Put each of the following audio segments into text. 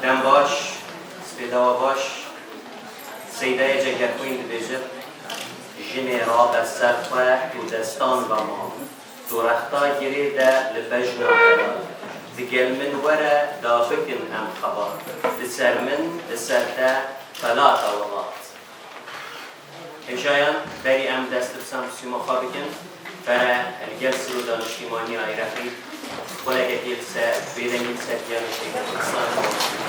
دم باش سپیدا باش سیده جگرکوین دبیجر جنی را بسر خواه و دستان و ما تو رختا گیری ده لبجنا خلال دگل من وره دا بکن ام خبار لسر من لسر ده فلا طولات اجایان بری ام دست بسام سیما خوابکن برای الگل سرو دانشتیمانی آی رفی ولا قتيل بيدني سجل شيء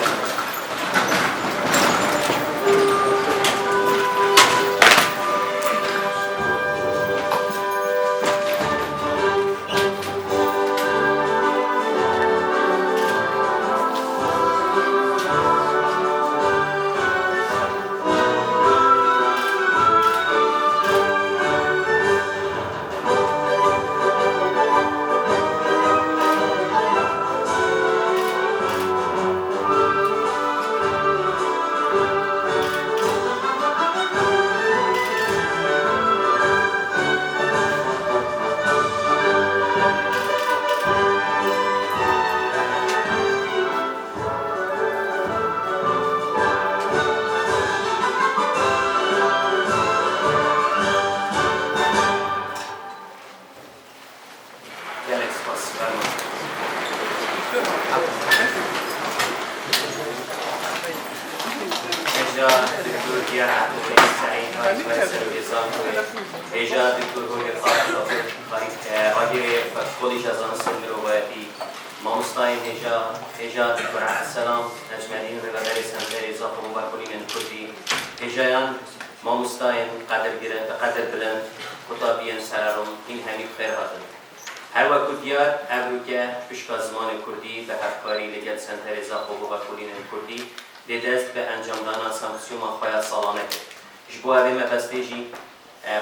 لدست به انجام دادن سانکسیون خواهد سالانه کرد. جبوه به مبستیجی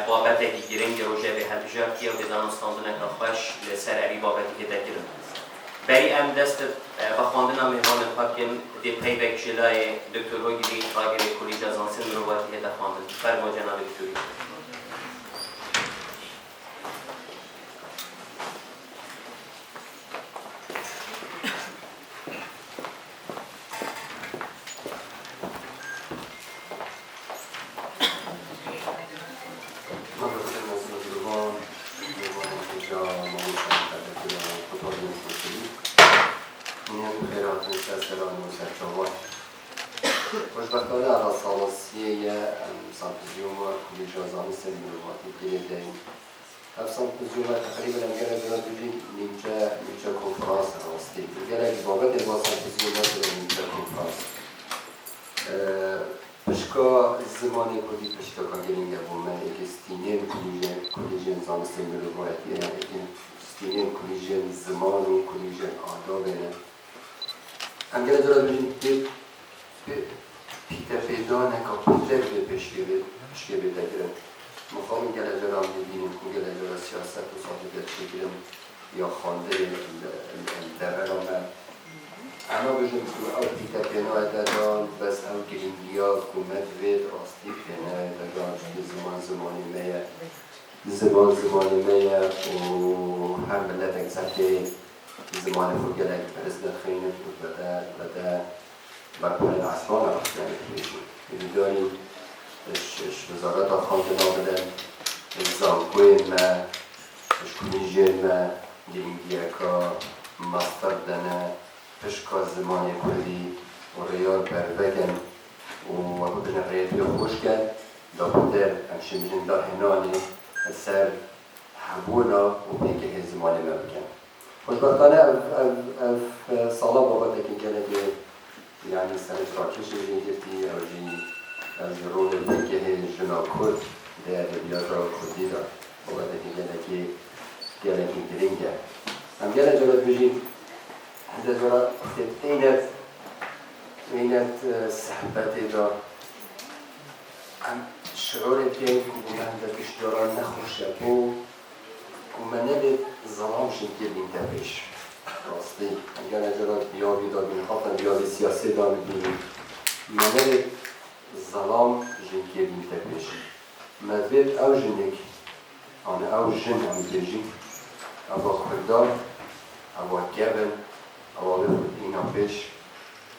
بابت گیرنگ روژه به هدجار کیا و دانستاندن کاخش لسر علی بابتی که دکرم. بری ام دست و خواندن مهمان پاکن دی پیبک جلای دکتر روگیری راگری کلیج از آنسین مروتی که دخواندن. فرما جناب دکتوری.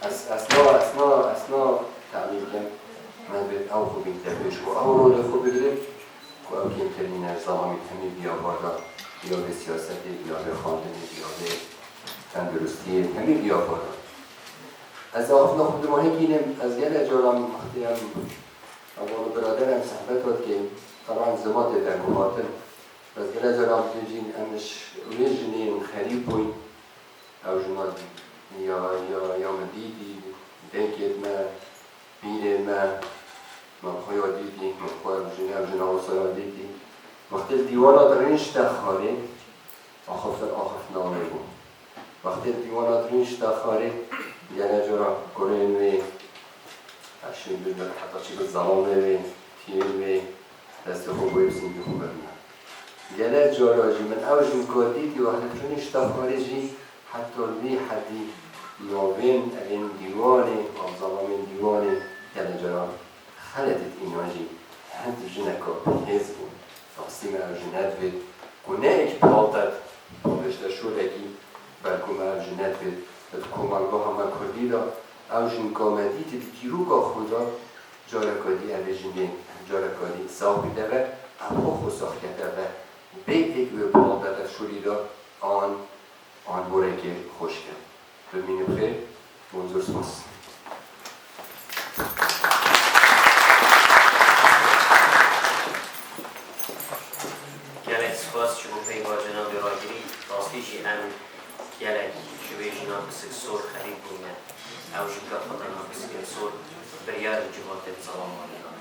اصلا تعبیر کن من به او خوب این تبیش و او رول خوب بگیریم که او کمترین ارزامی تمی بیا بادا یا به سیاستی یا به خواندنی یا به تندرستی تمی بیا بادا از آفنا خود ما هنگینم از گل جارم مختیم اول برادرم صحبت هاد که طبعا زمات در گواتن از گل جارم دیجین امش ویجنین خریب بوین او جناد یا مدیدی دنکت ما بینه ما خواهی دیدی ما خواهی جناب سالا دیدی وقتی دیوانات رنش تخاره آخف نامه بود وقتی دیوانات رنش تخاره یعنی جرا کنین و اشین بدن حتی چی به زمانه و تیر و دست خوب بایبسین که خوب ببینن یعنی جرا جی من اوجم کار دیدی وقتی رنش تخاره جی حتی لی حدی نوین این دیوانه و زمان دیوانه یعنی جرا خلدت ایناجی هند جنکا پیز بود تقسیم ارجنت بید کنه ایک پالتت پالشت شولکی بلکو ارجنت بید کمالگاه همه کردی دا او جنکا مدید دیروگا خدا جارکادی اویجنه جارکادی ساقی دوه اما خو ساخته دوه بیت ایک و پالتت شولی دا آن بوره که خوش کرد ببینی بخیر منظور سپاس سپاس شما پیگاه جناب راگیری راستیشی هم گلک شوی جناب سکسور خرید بونه او جنگا خطرنا بسکسور بریار جوات سلام علیکم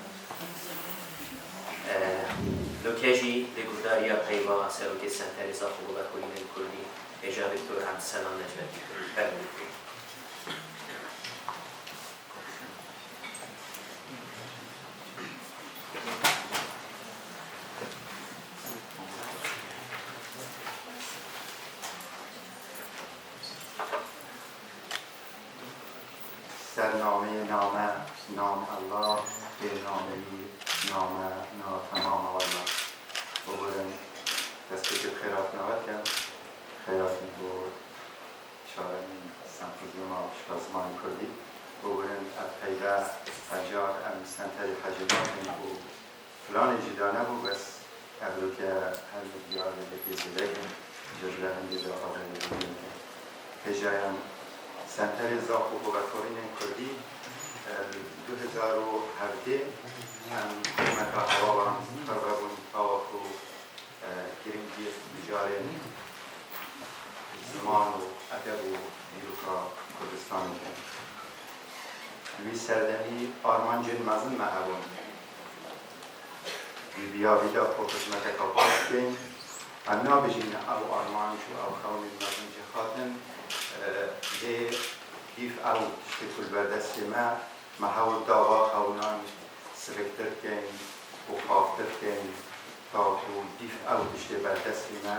لوکیجی لگوداریا پیگاه سروکی سنتریزا خوب بکنیم کردی اجا دکتر عبدالسلام نجمتی بگوید نام الله به نام تمام الله بودن دستی که خیرات نوت کرد خیرات بود شاید سمپوزیوم آشپزمان کردی بودن از پیدا اجار سنتری حجمات و فلان جدانه بود بس اولو که هر دیار لکی زدگی جزده هنگی دا آقای لکی هجایم سنتری زاخو بکارین کردی 2017 حکومت هوا خرابون آخو گرینگی بجاره زمان و ادب و نیروکا کردستان کرد. وی سردمی آرمان جن مزن مهبون بیا ویدا خودمت کپاس کن انا بجین او آرمان شو او خونی مزن جخاتن ده کیف او شکل بردست ما حاول دعوا خونان سرکتر کن و خافتر کن تا و دیف او دشته بردستی ما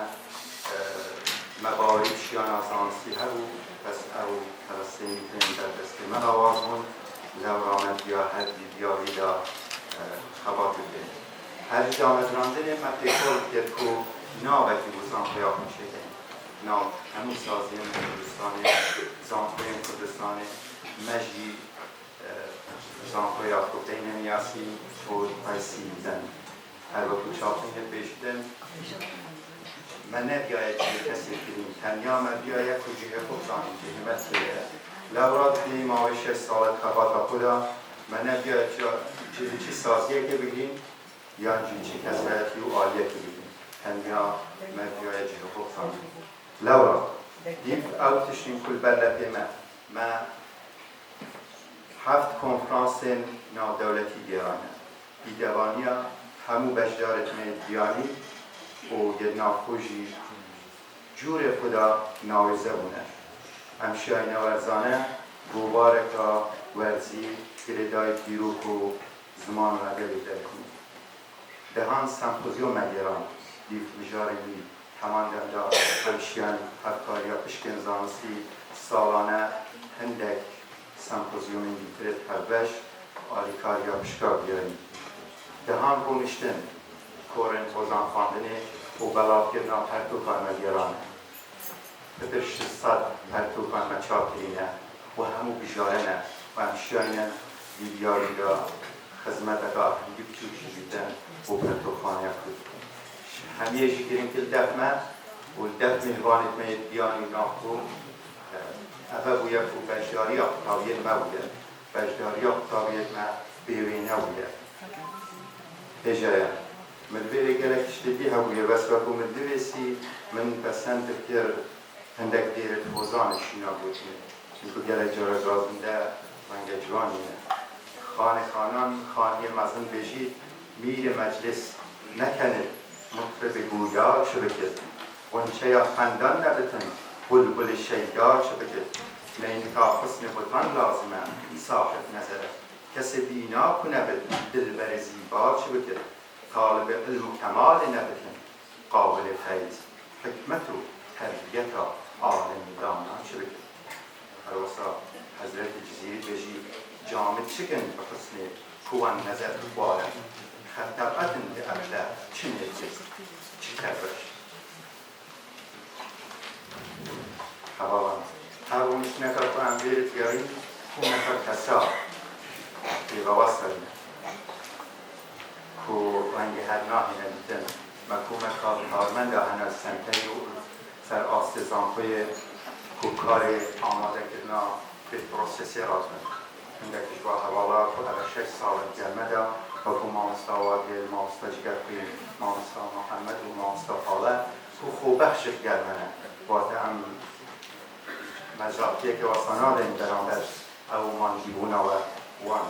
مبارد شیان آسانسی هرو پس او ترسیمی کنیم بردستی ما آوازمون لورانت یا هر بیا ویدا خباتی کنیم هر جامد راندنه ما پیکل کرد که ناوکی بوزان خیاب میشه کنیم ناو همون سازیم کردستانه زانخویم کردستانه مجی زانخوی آفروده نمیاسی بود پایسی میزن هر وقت چاپینه بیشتن من نبیاید چه کسی کنیم تنیا من بیاید کجیه خوب زانیم که مثل لورات کنیم آوی 6 سالت خبات خدا من نبیاید چی سازیه که بگیم یا چی کسرتی و عالیه که بگیم تنیا من بیاید چه خوب زانیم لورات دیف اوتشیم کل بلده ما 7 کنفرانس ناو دولتی گرانه دیدوانیا همو بشدارت دیانی و یه نافوشی جور خدا ناوزه بونه همشای نورزانه بوبارکا ورزی گردای پیروک و زمان و دلیده کنی دهان سمپوزیوم مگران دیف بجارمی همان دندا همشیان هفتاری یا پشکن زانسی سالانه هندک سمپوزیوم انگلیتره پربش آلیکار یا پشکار بیاریم دهان بونشتن کورن بازان خواندنه و بلاب کردن پرتوکان مگرانه پتر 600 پرتوکان مچاکرینه و همو بجارنه و همشیانه دیلیاری دا خدمت دا هنگی بچوشی بیدن و پرتوخانه کد همیشه گیریم که دفمه و دفت مهوانت مید بیانی ناخو افا بویا که بجداری اقتابیت ما بویا بجداری اقتابیت ما بیوینه بویا اجایا من بيري قالك اشتدي هوية بس بكو من دويسي من بسند بكير عندك دير الفوزان الشينا بوتني شنكو قالك جارة غازم دا منگا جواني خانان خاني مزن بيجي مير مجلس نكنت مطرب گویا شبكت ونشيا خندان نبتن بلبل الشيدار شبكت لينكا حسن بطان لازمه صاحب نظره کسی بینا کنه به دلبر زیبا شبكت طالب علم و کمال نبتن قابل فیض حکمت و تربیت عالم دانا چه بکن حروسا حضرت جزیری بجی جامع چکن بحسن کوان نظر بارن خطبتن به ابده چه نجز چه تربش حوالان هرونش نکر کنم بیرت یاری کون نکر کسا بیغواز کرنه کو رنگ هر ناهی ندیدن مکوم کارمند هنر سنتری و سر آستزانکوی کو کار آماده کردنا به پروسسی رازمند اندکش با حوالا کو اگر 6 سال گرمه دا و کو مامستا واقعی مامستا جگرقی مامستا محمد و مامستا حاله کو خوبخشت گرمه واقعا هم مجاقیه که واسانا داریم دران او مانجیبونا و وان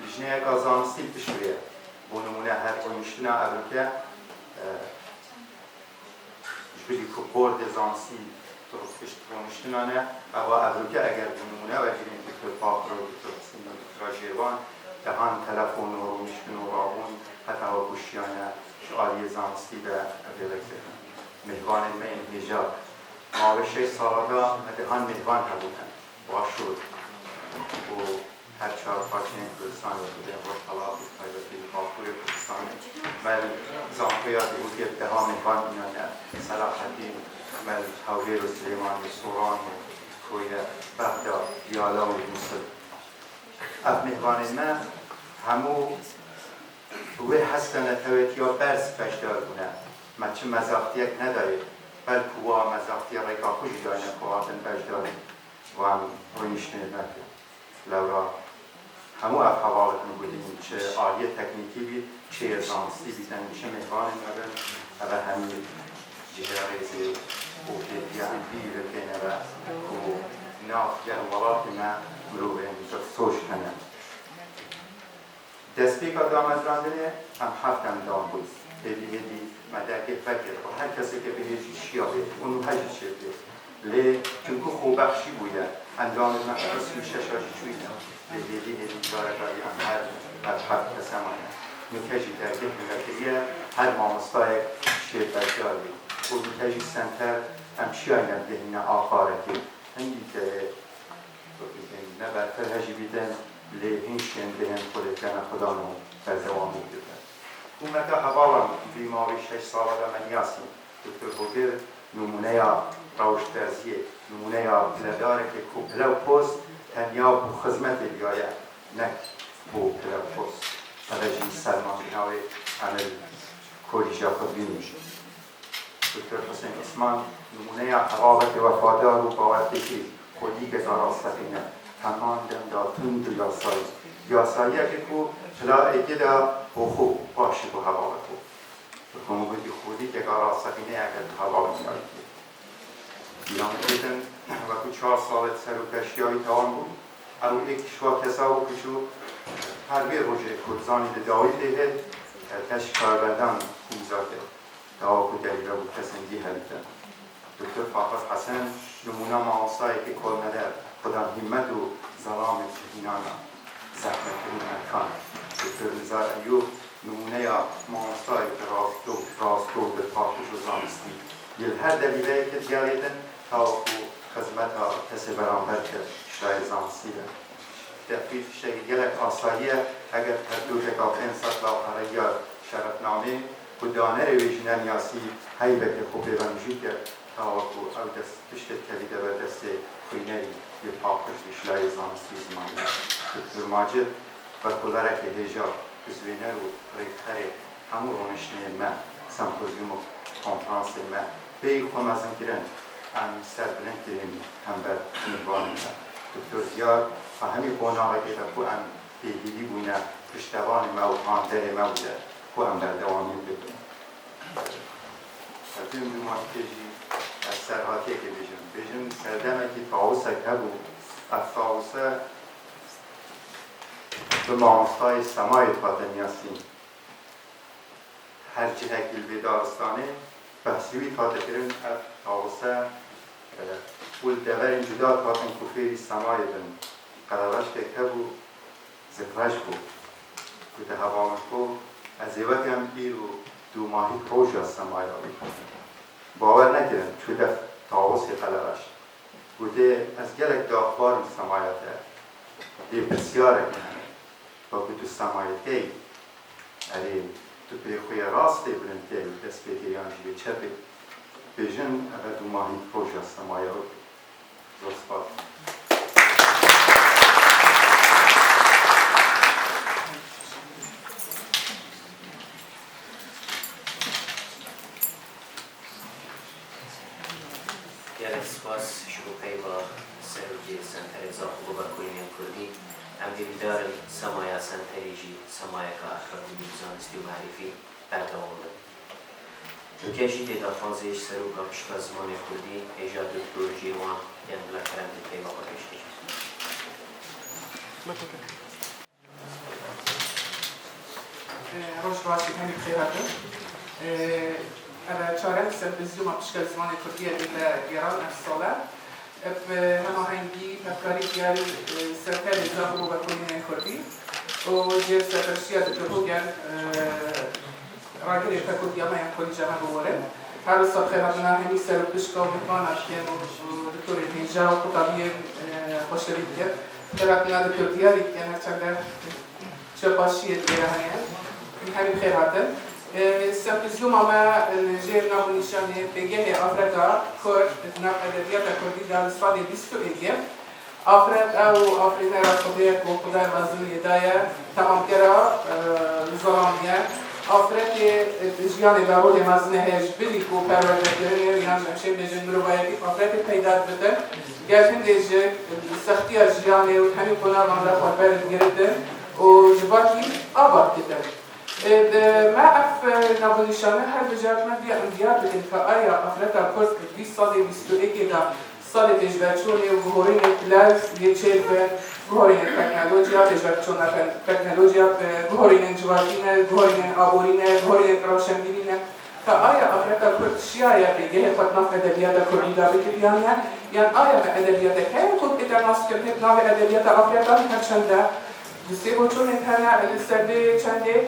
لجنه یک آزانستی بشویه بونمونه هر کنشتنا ابروکه جبری که برد زانسی درستش کنشتنا نه و ابروکه اگر بونمونه و جیرین دکتر فاخر و دکتر حسین و دکتر جیروان دهان تلفون و روشتن و راهون حتی و کشیانه شعالی زانستی به ابروکه مهوان المین هجاب ما به 6 ساله دهان مهوان هبودن باشود و هر 4-5 کردستان بوده و طلاق بایدتی باکوی کردستان مل زانکویا دیگه دهان مهوان اینانه صلاح الدین مل حویر و سلیمان و سوران و کوی بغداد دیالا و موسل اف مهوان ما همو وی هستن تویت یا برس بشدار بونه ما چه مزاقتیک نداره بلکه وا مزاقتی ریکا خوش داره قواتن بشدار و هم رویشنه نکن لورا همو اف حوالت بودیم چه آیه تکنیکی بید چه زانستی بیدن چه مهوان نبن و همین جهه ریزی و که بیر کنه و ناف جهوالات ما مروبه سوش کنه دستی که دامد راندنه هم هفتم دام بود هدی مدرک فکر و هر کسی که بهش شیا بید اونو هجی چه بید لی چونکو خوبخشی بوده اندام مقصد ششاشی چویده هدی دارگاهی هم هر هفت کسمانه نکشی درگه ملکیه هر مامستای شیر بجار بید و نکشی سنتر هم شیاینه دهینه آخاره که هنگی که نه برتر هجی بیدن لیهین شین دهن خودتن خدا نو در دوام بیدن اومده حوالا بیماری 6 ساله من یاسیم دکتر بوگر نمونه روش ترزیه نمونه بلداره که کو پلو پوست تنیا بو خدمت بیایه نک بو پلو پوست سرجی سلمان بیناوی عمل کوریجا خود بینیش دکتر حسین اسمان نمونه حوالت وفادار و باورتی خودی که داراستقینه تمام دنداتون دو یاسایی که کو پلا ایگه دا خوب باشی با حوالت خوب بکنو بودی خودی که داراستقینه اگر حوالت میاریدی بیان دیدن و کو 4 سال سر و کشیایی توان بود او یک شوا کسا و کشو هر بیر روژه کردزانی داوی دیده کش کاربردن میزاده داوا کو دلیل بود کسندی هلیدن دکتر فاخر حسن نمونه معاصایی که کل مدر خدا همت و ظلام شهینانا زحمت این ارکان دکتر نزار ایوب نمونه معاصایی که راستو به پاکش و زانستی یل هر دلیله که دیالیدن تا خدمت کسی برانبر که شای زانستی ده دفیف شگلک آساییه اگر تردوش کافین سطلا خرایی شرفنامه و دانه رویش نمیاسی هیبه که خوب بمجید که تا او دست پشت کلیده و دست خوینهی یه پاکش اشلای زانستی زمانی دکتر ماجد و کلارک هجا بزوینه و ریختره همو رونشنه من سمپوزیوم و کنفرانس من بی خون از این گرن هم سر بلند گرن هم بر نگوان من دکتر زیاد و همی قناقه که کو هم پیگیری بوینه پشتوان ما و خاندر ما بوده کو هم بر دوامی بده بیم دو ماهتیجی از سرحاتی که بیشم سردمه که تاوسه که بود از تاوسه به مامستای سمای تاتنیاسین هر جهه گل دارستانه بحثیوی تاتکرین از تاوسه ول دورین جدا تاتن کفیری سمای بن قرارش که بود ذکرش بود که هوامش بود از ایوکی هم ایرو دو ماهی خوش از سمای را باور نکردن چوده تاوسی قلبش بوده از گلک داخبار سمایته دی بسیاره کنه با که تو سمایته اری تو پیخوی راسته برنده دست بیتیانجی به چپی بیجن اگر دو ماهی خوش از سمایه رو زرسپاد سپاس شروعی با سروجی سنتر زاخو با کوینین کردی ام دیدار سمایا سنتریجی سمایا که اخراج میزانستی و معرفی بردوام بود. کشی دیدافانزیش سرو با پشت زمان کردی ایجاد دکترجی وان یعنی لکرم دیگه با خودش کشید. روش باشی همی بخیر هاتون. أنا شاركت سلفزيون بشكل زمان كردية إلى إيران الصلاة بهماهنگی افکاری ديال سركال الزاهو بكونين كردي وجير سفرشيا دكتورجان راجل كردية ما ينقل جهان بورد هر الصبح خيرنا همي سر بشكا ومكان عشان دكتور الهجا وقطابية خوشري ديال خيرنا دكتورية لكن هرچند شباشية ديالها همي بخير هاتن سمپزیوم اما جیر نام نشانه بگه آفریقا کرد نام ادبیات کردی در سال 21 آفریقا او آفریقا را خودیت و خدای مزونی دایه تمام کرا زلامیه آفریقا جیان دارود مزونه هیچ بلی کو پرورده کرده یعنی نمیشه بجن مروایتی آفریقا پیدا بده گرچه دیجه سختی از جیانه و همین کنار من را خود برد گرده و جواتی آباد کده ما اف نابونشانه هر بجات ما بیا اندیار بدیم که آیا افریقا کرد 20 سال 21 دا سال تجربه‌چونه و گهورین پلاس یه چه به گهورین تکنولوژیا تجربه‌چونه تکنولوژیا گهورین جواتینه گهورین آبورینه گهورین روشنبینه که آیا افریقا کرد شیعه بگه خود نام ادبیات کردی داره بیانه یعنی آیا ادبیات که خود اتناس کرده نام ادبیات افریقا هرچنده دوستی بچون انترنه السرده چنده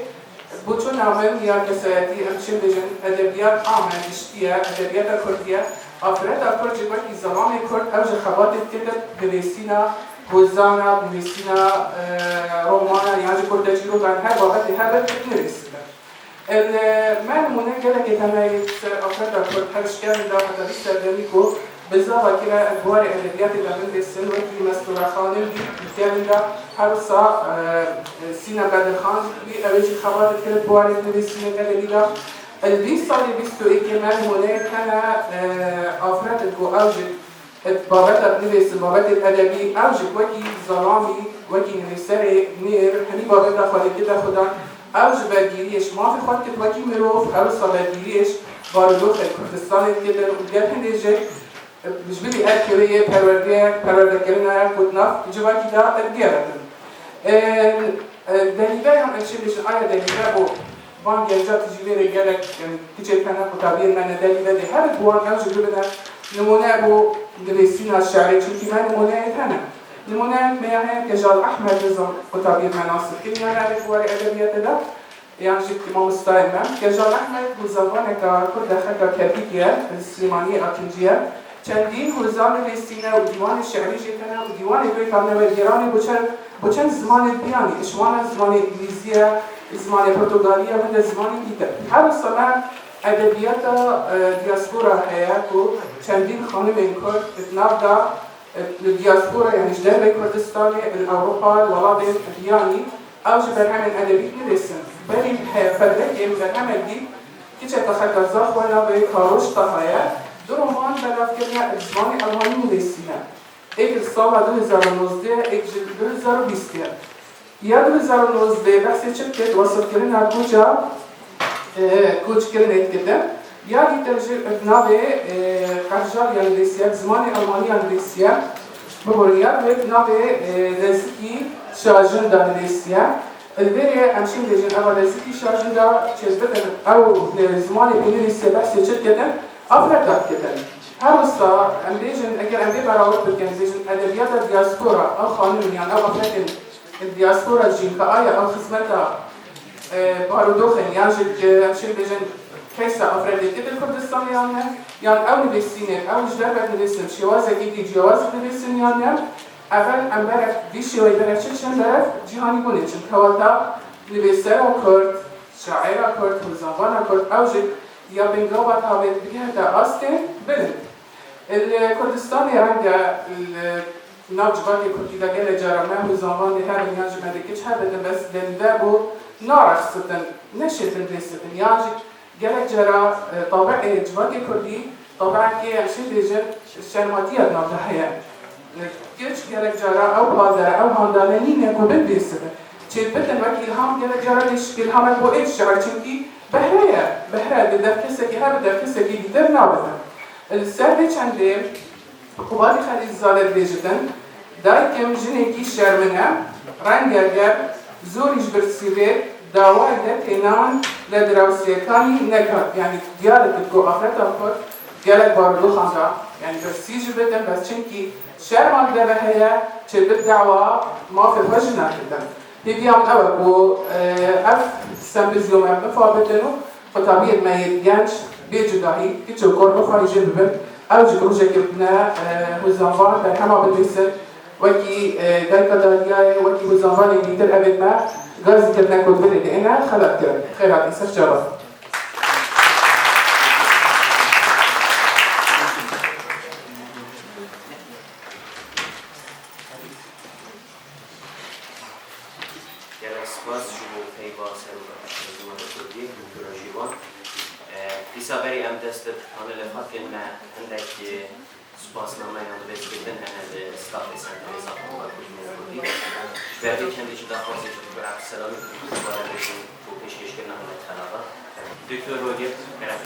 بچون نامن یا کسایتی همچین بجن ادبیات آمن اشتیه ادبیات کردیه آفریقا کرد جبرکی زمان کرد اوج خبات کردت نویسینا گزانا نویسینا رومانا یعنی کردجی رو در هر واقعی هر بد نویسینا من نمونه گله که تنهایی آفریقا کرد هرشکر داخل سردمی کو بزا وکیل ادوار ادبیات دامن دستن وکی مستور خانم بیتیان دا هر سا سینا بدرخان بی اوجی خبرت کرد بوار نویسینا گله دا البيس صار بيستو كمان هناك كان أفراد الجو أوجد بابات النفس بابات الأدبي أوجد وكي ظلامي وكي نفسري نير هني بابات خالد كده خدا أوجد بديريش ما في خاطر وكي مروف أو صار بديريش باردوخ الكردستان كده وجاب هندجة مش بدي أكلية پرورده كلنا كتناف جواكي دا الجيرة دليلا يوم أشيل آية دليلا بو وان جنجات جيبير جالك كتير كنا كتابين من دليل ده هر بوان أوجه بدنا نمونه بو نویسین از شعری چونکی من نمونه تنه نمونه میانه کجال احمد نظام کتابین مناسب که میانه علی بوار ادبیات ده یعنی جد ما مستعد من کجال احمد بزبان کرد دخل کردیه سلیمانی اکنجیه چندین هزار نویسینه و دیوان شعری جتنه و دیوان دوی کامنه و دیرانی بچن زمان بیانی اشوان زمان انگلیزیه زمان پرتغالیه و زمان دیگر هر سال ادبیات دیاسپورا هست و چندین خانم این کرد اتناب دا الدياسبورا يعني جدار كردستاني الأوروبا الولادين يعني أو برهمن أدبي نرسم بري فدرك برهمن دي كيش تخلى زخونا بكاروش طهايا درومان بنافكرنا الزماني ألماني نرسمنا إيك الصالة 2019 إيك 2020 يا 2019 بحث شركة وصل كرنا كوچ كرنت كده يا ترجع بنابه قرجال يانغليسيا زماني ألماني يانغليسيا بقوليا بنابه لزكي شاجن دانغليسيا البري أمشي لجن أول لزكي شاجن دا شزبتن أو زماني إنجليسيا بحث كده أفراد كده هرسا أمبيجن أجر أمبي براوت بالكنزيجن أدبيات الدياسبورا أو خانون يعني أو أفراد الدياسبورا جين كآية أو خدمتها بارودوخن ياجد أمشي لجن كيسا أفراد كده الكردستان يعني أو نبسينه أو جدار نبسين شوازة جدي جواز نبسين يعني أول أمبارح بيشي ويبرح شكشن برف جهاني بونيشن كواتا نبسيرا كرد شاعرا كرد وزنوانا كرد أو جد يا بنجاوات هاوي بجهة أستي بلد الكردستاني عنده الناجباتي كردي دقيقة جارمه وزنواني هذا ياجب مدكيش هذا بس دندابو نارخ ستن نشت الريستن ياجب جالك جرا طابع جواكي كردي طبعا كي عشان بيجن الشرماتية نافذ حياة كيش جالك جرا أو هذا أو هندالين يكون بالبيسبة شيء بدن وكيل هم جالك جرا ليش كل هم أبو إيش شعر شنكي بحرية بدر كسكي ها بدر كسكي بدر نابذ السادة عندي قبالي خلي الزالر بيجدن دايكم جنكي شرمنا رنجر زوريش برسيبه داوای دتینان لدراوسیکانی نکرد یعنی دیالت کو آخرت آخر دیالت باردو خانجا یعنی برسیج بدن بس چنکی شرمان ده بهیا چه بدعوا ما في وجهنا كده تيجي عم أول و أف سامبزيوم أم فابتنو فطبيعي ما يتجانش بيجداهي كتشو كور بخاري جنبن أو جروجة كبنا وزنفان برهما بالبيسر وكي دايكا داليا وكي وزنفان اللي يدر أبد ما غازي كبنا كود بلي لأنا خلق كرم خيرات إنسان جرى Isaberi am destet anele fakken عندك سپاسنامه یاد بهش بدن از استاف سنتری زاخوبا کلی بعدی چندی چه دخواستی که برای سلامی وارد بشیم و پیشکش کردن همه طلبه دکتر روگر برای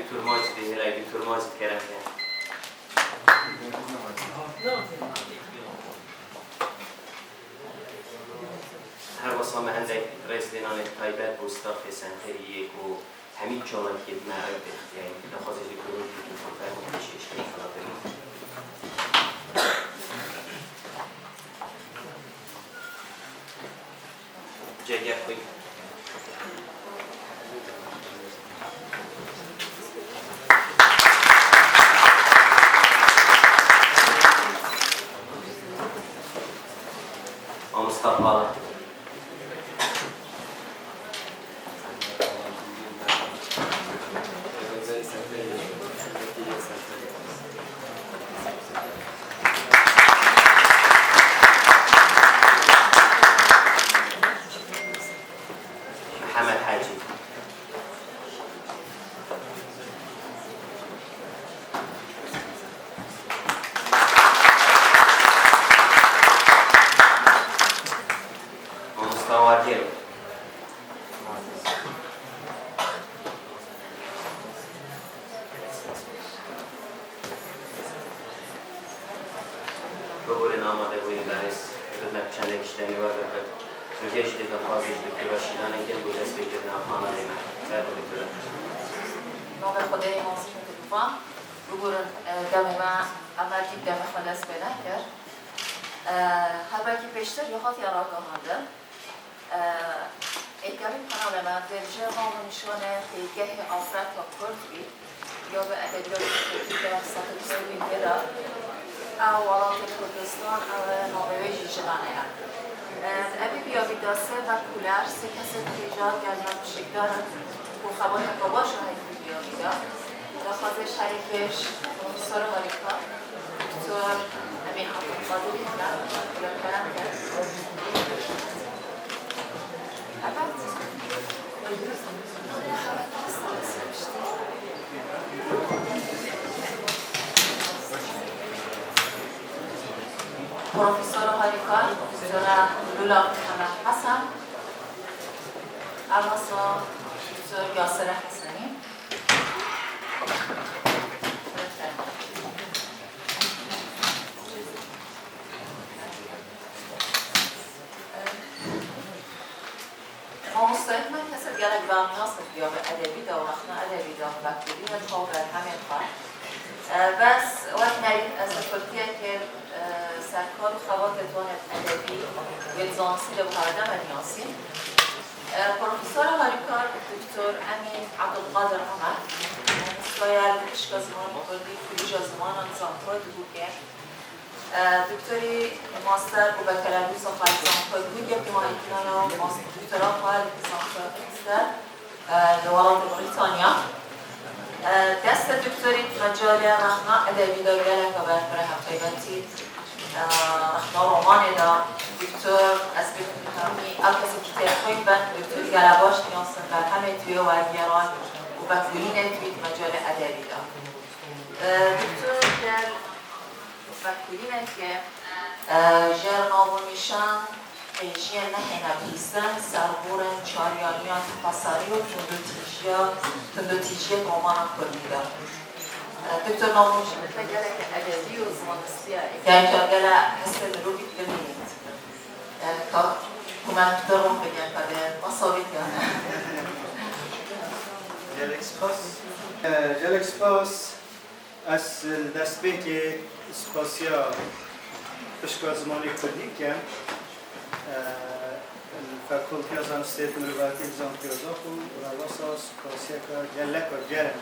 دکتر ماجد هلای دکتر ماجد کرم کرد هر واسه ما هندک رئیس دینان تایبت بوستاخ سنتریه و همین جامعه که معرض یعنی نخواهد دکتر که فرقه متشکش کنید خلاصه جگه خوی مصطفى محمد حاجي مستوى بقول نام هذا هو الجالس بدنا نشانك اشتاني وقفت نجيش دیگر خواهش دکتر رشیدان اگر بود از بگیر نخواهان دیمه سر دکتر نام خدای ماسی متلوفان بگورن دم ما اول که دم خلاص پیدا کرد هر بار پیشتر یهات یا راه گاهنده اتکامی کنم لما درجه ما نشانه تیگه آفراد و کرد بی یا به ادبیات که صاحب سوی بیرا او ولایت کردستان او نوروژ جنانه ابی بیابی داسته و کولر سه کسی تیجاد گردن شکدارن و خبر باباش رو هایی بیابی داد و خواهد شریفش پروفسور هاریکا دکتر امین عبدالقادری کرد کلم کرد پروفسور هاریکا دکتر لولا محمد حسن اما دکتر یاسر حسنی ما مستعد من کسی گرگ برنیاز بیا به ادبی دا و نخنا ادبی دا و بکتری و خواب را همین خواهد بس وقت نرید از فکریه که سرکار و خواب دوان ادبی و زانسی دو هرده و نیاسی پروفسور هاریکار دکتر امین عبدالقادر عمر مستویل اشکا زمان مقردی کلیجا زمان نظامکار دوگه دکتری ماستر و بکالریوس خواهد زامکار بود یکی ماهیتنان و دکترا خواهد زامکار مستر دوالات بریتانیا دست دکتری مجال رخنا ادبی داگره که برفره حقیقتی رخنا رومان دا دکتر از بکنی الکسی که ترخوی بند دکتری گلباش نیاستن بر همه توی و اگران و بکولین توی مجال ادبی دا دکتر در بکولینه که جرناب و میشن ایجیه نهینا بیستن سربورن چاریانیان پاساری و تندوتیجیه رومان کردی دار دکتر ناموش مثل گله که ادبی و زمانستیه یعنی که گله حسن رو بیت ببینید تا کمک درون بگن کده مصابیت یانه جلک سپاس از دست بیتی سپاسیا بشکار زمانی کردی که فاکولتی از آنستیت مروباتی زانتی ازاخو و رواسا سپاسیا که جلک و جرم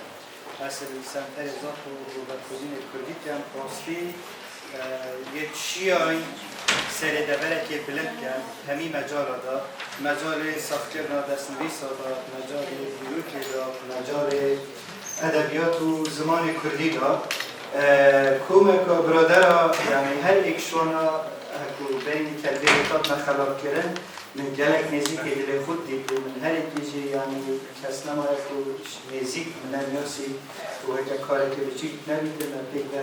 اصل سنتر ازاخو و بکودین کردی که هم پاستی یه چیای سر دبره که بلند کن همین مجال داد مجال ساختگرنا دستنویس داد مجال بیروکی داد مجال ادبیات و زمان کردی داد کومه که برادر یعنی هر یک شوانا بین کلبه اتاد مخلاف کردن من جلک نزیک دل خود دید من هر یکیجی یعنی کس نماید و نزیک من نیاسی و هکا کاری که بچی نبیده من پیک و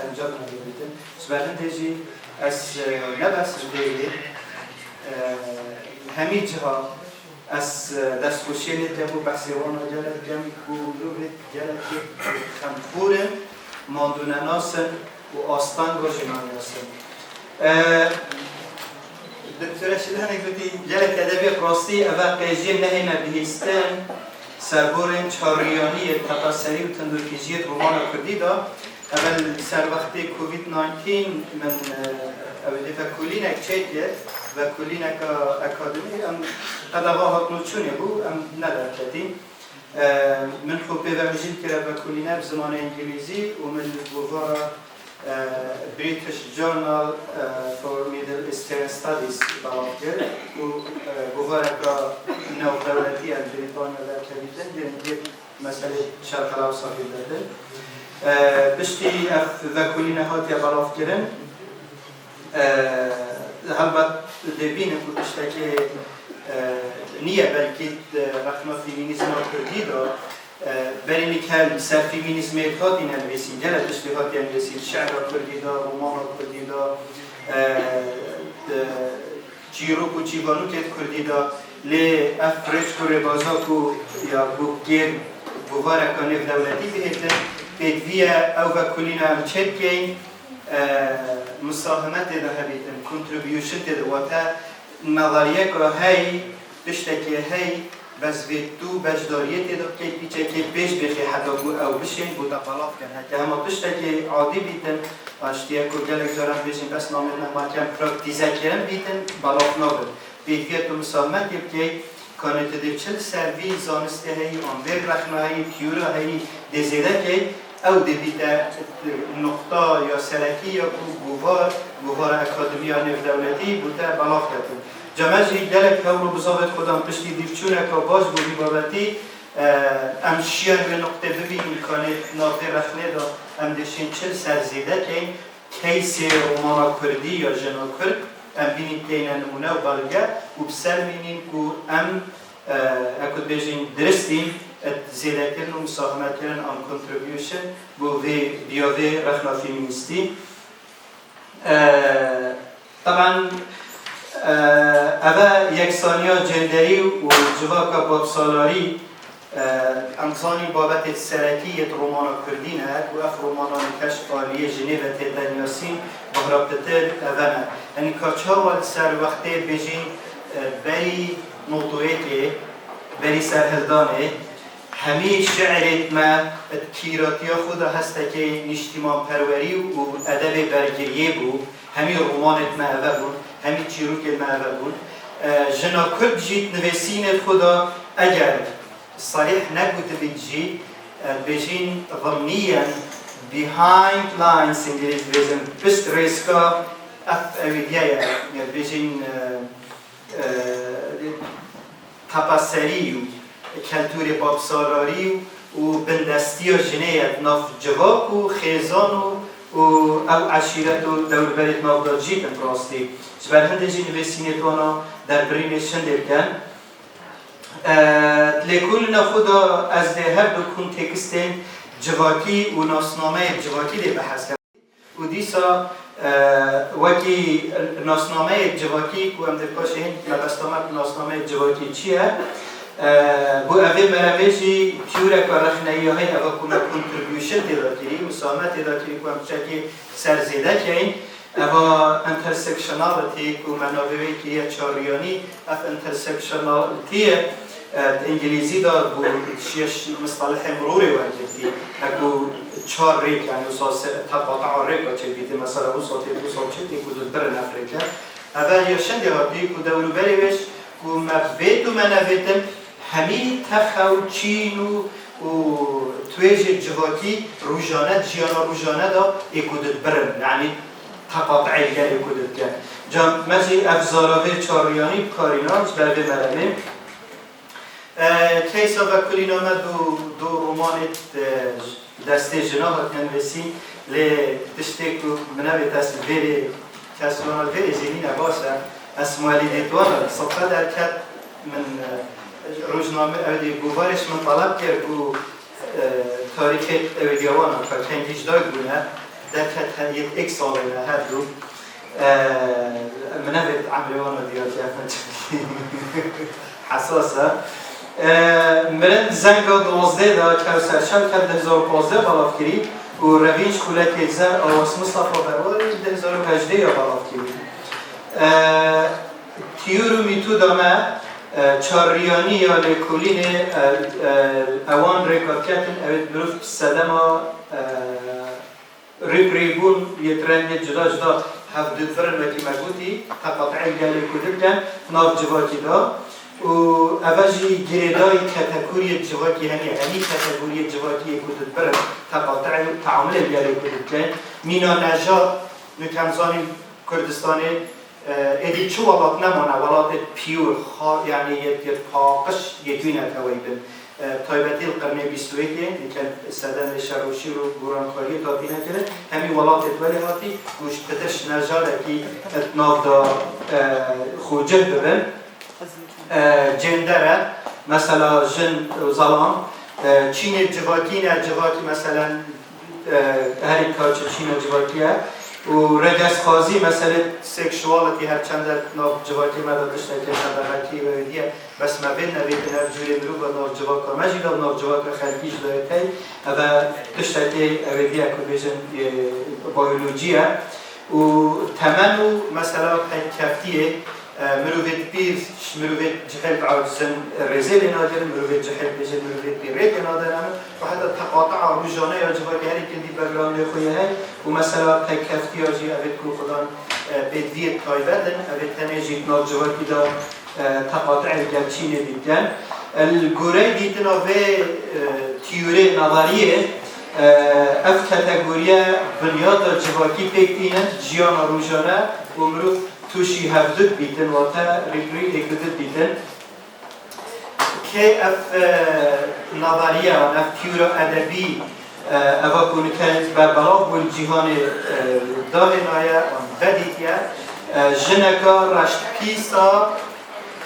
انجام نبیده سبرن دیجی از نبست دیده همین جها از دستخوشی نیتمو بحثی وانا جلد جمعی کولوبت جلد که خمپورن ماندونه ناسن و آستان گوشنان یاسن دکتر شده هنگوتی جلد ادبی راستی اول قیجی نهینا بهیستن سربورن چهاریانی تقاسری و تندرکیجیت رومان کردی دا اول سر وقت کووید 19 من اولی فکولینک چیتیت و کولینک اکادمی ام قدوات نوچونه بو ام ندار کردیم من خوب پیوامجین که و کولینک زمان انگلیزی و من بوفارا British Journal for Middle Eastern Studies باید کرد و بوفارا که نو دولتی از بریتانیا در کردن جنگی مسئله شرق الاوسط داده بشتی و کولینک هاتی باید کردن هلبت دبینه که بشتاکی نیه بلکه رخنا فیمینیزم کردی دا برای که سر فیمینیزم هاتی ننویسین جلد بشتی هاتی ننویسین شعر کردی دا رومان کردی دا جیروک و جیوانو کردی دا لی افرج کره بازا کو یا بوکیر بوارکانه دولتی بهتن بدویه او و کلینا هم چرکین مساهمت ده هبیتن کنتریبیوشن ده واتا نظریه که هی بشتکی هی بس تو بجداریت ده که پیچه که پیش بخی حدا بو او بشین بو تقلاف کن حتی همه بشتکی عادی بیتن اشتیه که گلک دارم بشین بس نامد نماکم پراکتیزه کرن بیتن بلاف نابد بیتیه تو مساهمت که کانت ده چل سروی زانسته هی آنبر رخنه هی پیورا هی دزیده که او دبیده نقطه یا سرکی یا گوهار اکادمیان دولتی بوده بلاف کردن. جمعی گلک هولو بزاوت خودم پشتی دیرچونه که باز بودی بابتی ام شیان به نقطه ببینیم کانت نافه رخنه دا ام دشین چل سرزیده که کیسی رومانا کردی یا جنا کرد ام بینیم که این نمونه و بلگه و بسر بینیم که ام اکد بیشین درستیم زیاده کردن و مساهمت کردن آن کنتریبیوشن بو بیاوی رخنا فیمینیستی طبعا اوه یکسانیا جندری و جواکا بابسالاری امثانی بابت سرکیت رومانا کردین هد و اف رومانا کشف آلیه جنیو تدنیاسین بهرابتتر اوه یعنی کچاوال سر وقتی بیشین بری موضوعی بری سرهلدانه همی شعرت ما کیراتی خود هسته که نشتیمان پروری و ادب برگریه بود همی رومانت ما اوه بود همی چیروکت ما اوه بود جنا کرد جید نویسینت خدا اگر صریح نگوت بجید بجین ضمنیا behind lines انگلیس بزن بست ریسکا اف اویدیه بجین تپاسری کلتور بابسالاری و بندستی و جنیت ناف جواب و خیزان و او عشیرت و دوربرت ناف داد جیتن راستی جبر هنده جی نویسینتوانا در برینش شنده کن لیکولنا خدا از ده هر دو کنتکست جواکی و ناسنامه جواکی ده بحث کرد و دیسا وکی ناسنامه جواکی که هم در پاشه هند مبستامت ناسنامه جواکی چیه؟ بو اوه مرمشی پیوره که رخنهی های اوه کنه کنتریبیوشن تداکری مساهمت تداکری که هم چکی سرزیده که این اوه انترسکشنالتی که منابعی که یه چاریانی اف انترسکشنالتی انگلیزی دار بو شیش مصطلح مروری وانجدی اکو چار ریک یعنی اساس تقاطع ریک چه بیده مثلا او ساتی دو سال چه دیگه دو برن افریقا اول یشن دیگه که دورو بریوش که مبید و منویتم همی تخوچین و تویج جواکی روزانه جیانا روزانه دا اکودت برن یعنی تقاطع دیگر اکودت کن جام مزی افزاراوی چاریانی کارینانج برده مرمیم کیسا و کلینامه دو رومانت دسته جناح ننویسیم لی تشتی که منوی تصویران ویری زینی نباشه اسمالی دیتوانا صفحه در کت من روزنامه اولی گوارش من طلب کرد که تاریخ اولیوانا که کنگیش داگ بونه در کت یک ایک ساله هر دو منوی عملیوانا دیگر حساسه مرن زنگ 12 دا که سرشم کرد 2015 بالاف کری و روینش خولک زر آواس مصطفى برواری 2018 یا بالاف کری تیورو میتو دامه چاریانی یا لکولین اوان ریکارد کردن اوید بروف صدما ریبون یه ترند جدا جدا هفت فرن وکی مگوتی تقاطعی گلی کدیدن ناف جواتی دا و اوجی گریدای کتگوری جواتی همی کتگوری جواتی کدید برن تقاطعی تعامل گلی کدیدن مینا نجات نکمزانی کردستانی ایدی چو ولات نمونه ولات پیور یعنی یه پاقش یه دوینه تویدن تایبتی القرن 21 که سدن شروشی رو گورانکاری تابی نکرد همین ولات اتولی هاتی گوش پدرش نجاده که اتناف دا خوجه ببن جندره مثلا جن زلان چین جواکی نه جواکی مثلا هری کاچه چین جواکیه و رجس خازی مثلا سکشوالیتی هر چند ناف جواکی مدادش نکرد نبغتی و دیگه بس ما بین نوید نرجوری مرو با ناف جواکا مجید و ناف جواکا خلقیش دایتی و تشتاتی اویدیه که بیشن بیولوژیه و تمنو مثلا کفتیه مروفيت بير مروفيت جحيل عاوزن رزيل نادر مروفيت جحيل بيجي مروفيت بيريك نادر وحتى تقاطع رجانه يا جواب هاري كندي بجرام لخويه هاي ومثلا تكفتي أجي أبيت كل خدان بديت تايبدن أبيت تنجي ناد جواب كده تقاطع الجمشين بيدن الجوري ديتنا في تيوري نظرية اف كاتيجوريا بنياد جواكي بيكتينن جيانا رجانه ومروف توشی هفدود بیتن و تا ریگری اکدود بیتن که اف نظریه و اف تیورا ادبی اوه کنی که بربلاغ بول جهان داهنایه و بدیتیه جنکا رشت پیسا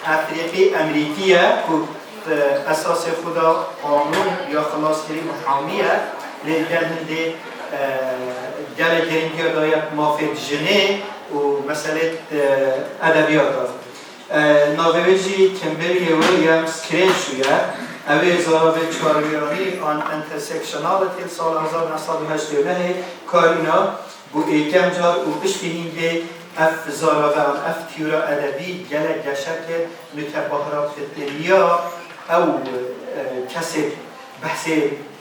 افریقی امریکیه که اساس خدا قانون یا خلاصگیری محامیه لیدن هنده گل گرینگی دایت مافید جنه و مسئله ادبیات ناویجی کمبری ویلیامز کرین شویه اوی زاراب چهارمیانی آن انترسکشنالیتی سال 1989 کارینا بو ایکم جار و بشتینگه اف زاراب آن اف تیورا ادبی گله گشک نکبهرات فتریا او کسی بحث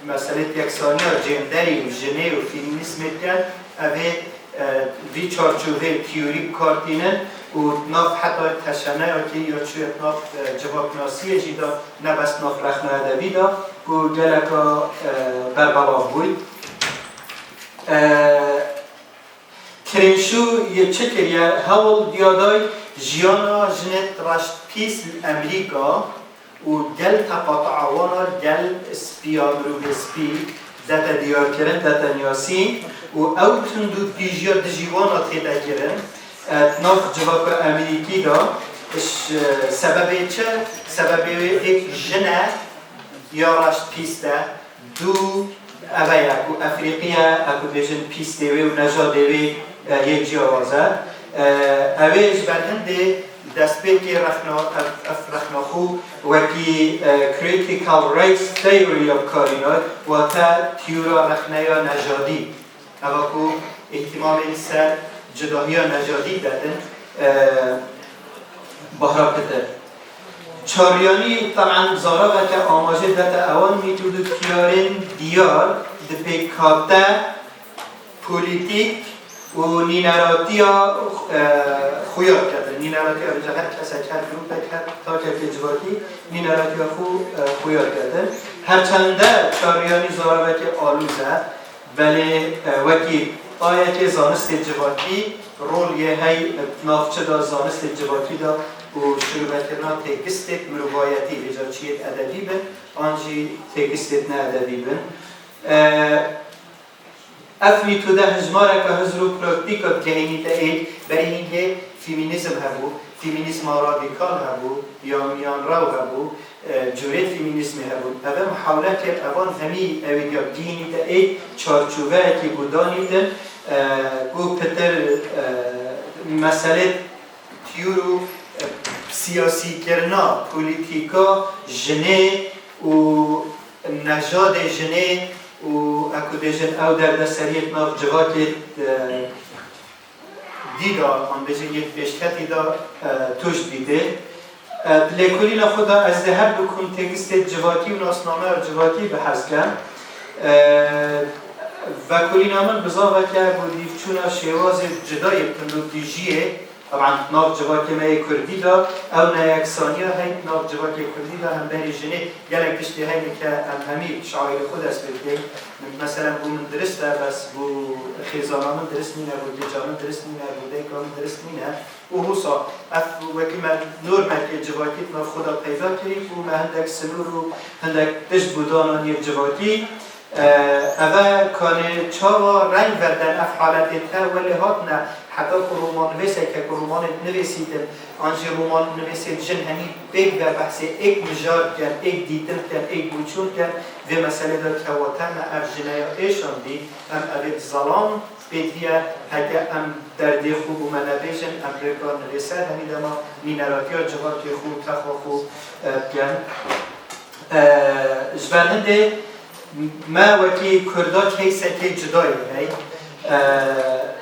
مسئله یکسانی جندری و جنه و فیمینیسم کرد اوی وی چارچوبه تیوری کارتینن و ناف حتی تشنه یا چوی ناف جوابناسی جیدا نبست ناف رخنا ادبی دا و گلکا بربلاغ بود کرنشو یه چه کریه هول دیادای جیانا جنت رشت پیس امریکا و گل تقاطع وانا گل سپیان رو سپی داتا دیار کرن داتا نیاسی و او تندو دیجیا دجیوانا تیتا کرن ناف جواب امریکی دا سببه چه؟ سببه ایک جنه یا رشت پیسته دو اوه یکو افریقیه اکو بیشن پیسته و نجاده و یک جوازه اوهش برهنده دست که رخناخو وکی critical race theory of کارینات و تا تیورا رخنه یا نژادی اوکو احتمال سر جداهی یا نژادی دادن بحرابته چاریانی طبعا زارا که آماجه داده اوان میتودو کیارین دیار دپیکاته پولیتیک و نینراتی خویات کرده نینراتی ها بجا هر کسی کرد گروه کرد تا که جواتی نینراتی ها خویات کرده هرچنده چاریانی زارا که آلوزه ولی وکی آیا که زانست جواتی رول یه هی نافچه دا زانست جواتی دا و شروع کردن تکستت مروایتی بجا چیت ادبی بن آنجی تکستت نه ادبی بن اف میتوده هجماره که هزرو پراکتیکات که اینی تا اید برای اینکه فیمینیزم هبو فیمینیزم رادیکال هبو یا میان رو هبو جوره فیمینیزم هبو اوه محاوله کرد اوان همی اویدیا دینی تا اید چارچوبه که بودانی دن گو پتر مسئله تیورو سیاسی کرنا پولیتیکا جنه و نژاد جنه و اکو بیشن او در دستریت ناف جواکت دیدا آن بیشن یک بیشکتی دا توش دیده لکلی خدا از هر دو کنتکست جواکی و ناسنامه و جواکی به حرز کن و کلی نامن بزاوه که بودیف چونا شواز جدای تندوتیجیه طبعا ناف جواکی مای کردی دا او نیکسانیه هی ناف جواکی کردی دا هم بین جنه گلک پشتی هایی که همی شعائر خود است بده مثلا بو من درسته بس بو خیزانه من درست مینه بو دیجانه درست مینه بو دیکان درست مینه و حوصا اف وکی من نور مرکه جواکیت ناف خدا پیدا کرید و من هندک سنور و هندک پشت بودانا نیف جواکی اوه کانه چاوا رنگ وردن اف حالتی تر ولی هاتنا حتی که رومان نویسه که رومان نویسیدن آنجا رومان نویسید جن همی بیگ و بحثی ایک مجار کن، ایک دیدن کن، ایک بوچون کن و مسئله دار که وطن اف جنایا ایشان دی ام اوید ظلام بیدیه هکه ام در دی خوب و منابیشن امریکا نویسه همی دما مینراتی ها جواکی خوب تخوا خوب کن جبرنده ما وکی کردات هیسه که جدایی هی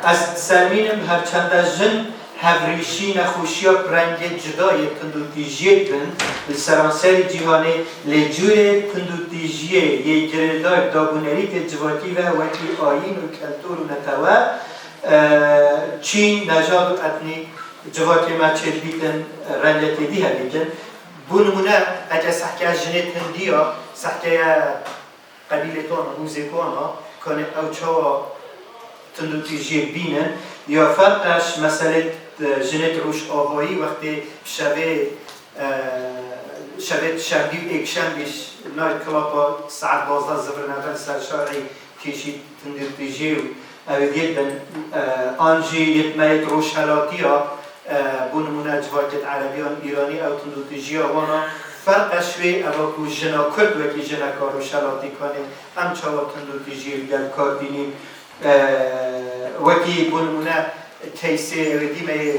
از سرمینم هرچند از جن هفریشی نخوشی ها برنگ جدای کندوتیجیه بند سرانسر جیهانه لجور کندوتیجیه یه گردار دابونریت جواتی و وکی آیین و کلتور و نتوه چین نژاد و اتنی جواتی ما چه بیتن رنگتی دیه بیتن بونمونه اگه سحکه از جنه تندیا سحکه قبیلتان و موزیکان ها کنه او چوا تندوتیجی بینن یا فرقش مسئله جنت روش آبایی وقتی شبی و ایک شنبیش نایت کلابا ساعت 12 زفر نفر سرشاری کشید تندوتیجی و اویدیت بن آنجی یتمایت روش حلاتی ها بونمونه جواکت عربیان ایرانی او تندوتیجی ها وانا فرقش وی اما کو جنا کرد وکی جنا کارو شلاتی کنیم هم چاوا تندوتیجی گل کار دینیم وکی بونمونه کیسه دیمه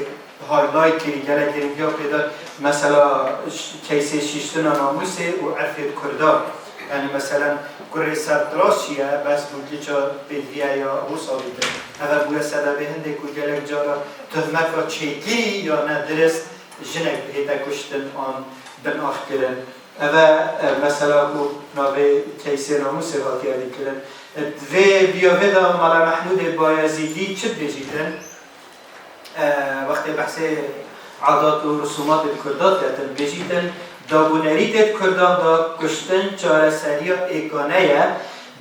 هایلایت کری گره گریم یا پیدا مثلا کیسه شیشتن ناموسه و عرفت کردار یعنی مثلا گره سر دراشیه بس بودی چا بدویه یا حوصا بیده اگر بوده سببه هنده که گلک جارا تهمت و چیگی یا ندرست جنک بهیده کشتن آن بناخ کردن و مثلا کو نوع کیسه ناموس واقعی کردن و بیاوه دا مالا محمود بایزیدی چه بجیدن وقتی بحث عادات و رسومات کردات کردن بجیدن دابونریت کردان دا کشتن چاره سریا ایکانه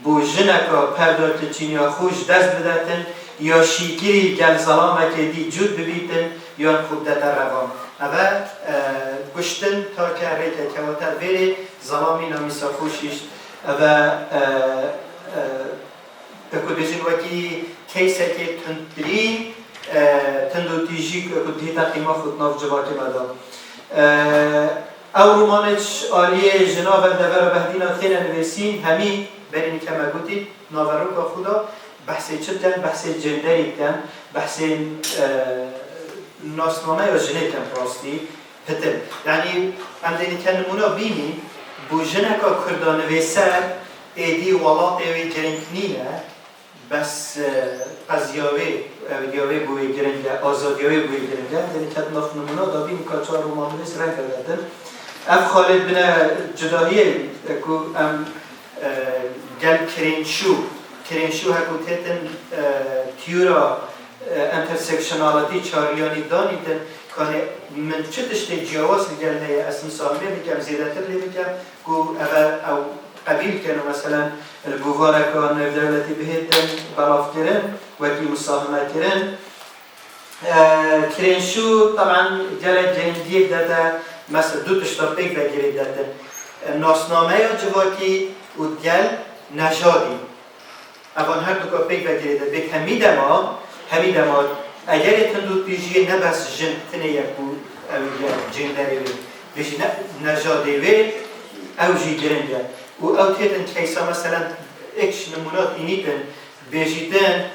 بو جنکا پردات چینیا خوش دست بداتن یا شیگیری گل سلامه که دی جود ببیتن یا خود در روان اول گشتن تا که ریته که وطر ویری ظلامی نامیسا خوشیش و بکو بیشن وکی کیسه که تندری تندوتیجی که دیتا قیمه خود ناف جواکی مدام او رومانش آلیه جناب اندور و بهدینا تینا نویسین همی برین که مگوتی ناوروکا خدا بحثی چدن بحثی جندری کن بحثی ناسنامه یا جنه کن پراستی پتن یعنی امدینی که نمونا بینی بو جنه که کردان ویسر ایدی ولات اوی گرنگ نینه بس قضیاوی بوی گرنگه آزادیاوی بوی گرنگه امدینی که نمونا دا بینی که چهار رومان ویس رنگ کردن اف خالد بنا جداهیه اکو ام گل کرینشو هکو تیتن تیورا انترسکشنالیتی چاریانی دانیدن که من چه تشتی جواز لگل هیا اسم سالمه بکم زیادتر لی بکم که او قبیل کنو مثلا الگوواره که نو دولتی بهیدن براف کرن وکی مساهمه کرن کرینشو طبعا جلد جندیه داده مثلا دو تشتا پیک بگیرید دادن ناسنامه یا جواکی و گل نژادی اوان هر دو که پیک بگیرید داد بک همی دما اگر تندوتیجی نبس جن تنه یک بود جندری وی بشی نژادی وی او جی گرنگه و او تیتن کیسا مثلا اکش نمونات اینیتن بجیدن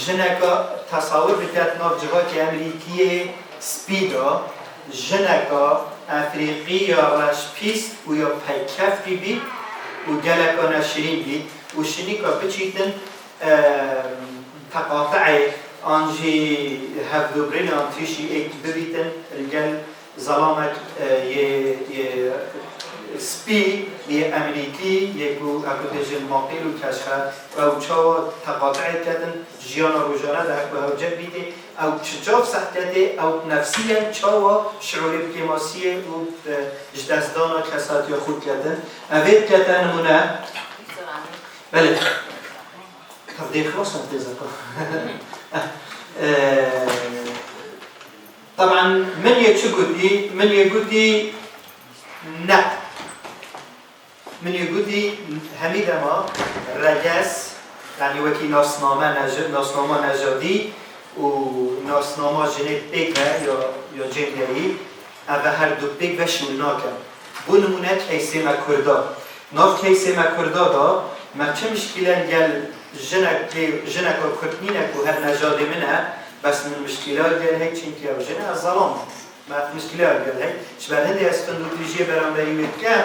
جنکا تصور بکرد ناف جواکی امریکیه سپیدا جنکا افریقی یا رش پیست و یا پیکفتی بید و گلکا نشرین بید و شنیکا بچیتن تقاطع آنجی هفدوبرین آنتیشی ایک ببیتن الگل ظلامت یه سپی یه امریکی یکو اکودجن ماقیل و کشخه و چاوا تقاطع کردن جیانا روزانه در اکو هوجه بیده او چجاف سحکته او نفسیاً چاوا شعوری بکیماسی و جدستانا کسات یا خود کردن اوید کردن نمونه بله تفضیل خلاص نتیزه طبعا من يقولي لا من يقولي حميد ما رجس يعني وكي ناسنامه نژادی و ناسنامه ژنتیک یا جندری و هر دو پیک و شولناکم بو نمونه کیسه ما کردا ناف کیسه ما کردا دا ما چه مشکلن گل جنک و کردنینک و هر نژاد منه بس من مشکلات گل هیچ چین که اوجنه از ظلام ما مشکلات گل هیچ شبه هندی از فندوتریجی برانبری ویدکم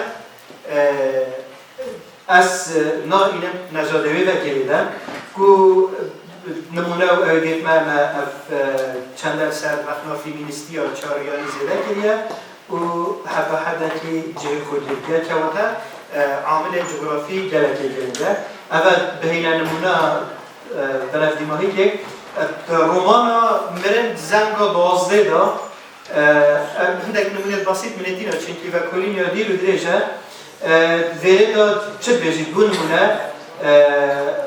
از نا اینم نژادوی و گریدم که نمونه و اویدیت ما چند سر وقتنا فیمینیستی یا چاریانی زیده کریه و حبا حدا که جه خود لگه که وقتا عامل جغرافی گلکه گرده اول بهین نمونه بلفدی ماهی که رومانا مرند زنگا 12 دا هندک نمونه بسیط منتینا چنکی و کلین یا دیر و دریجه ویره دا چه بجید بو نمونه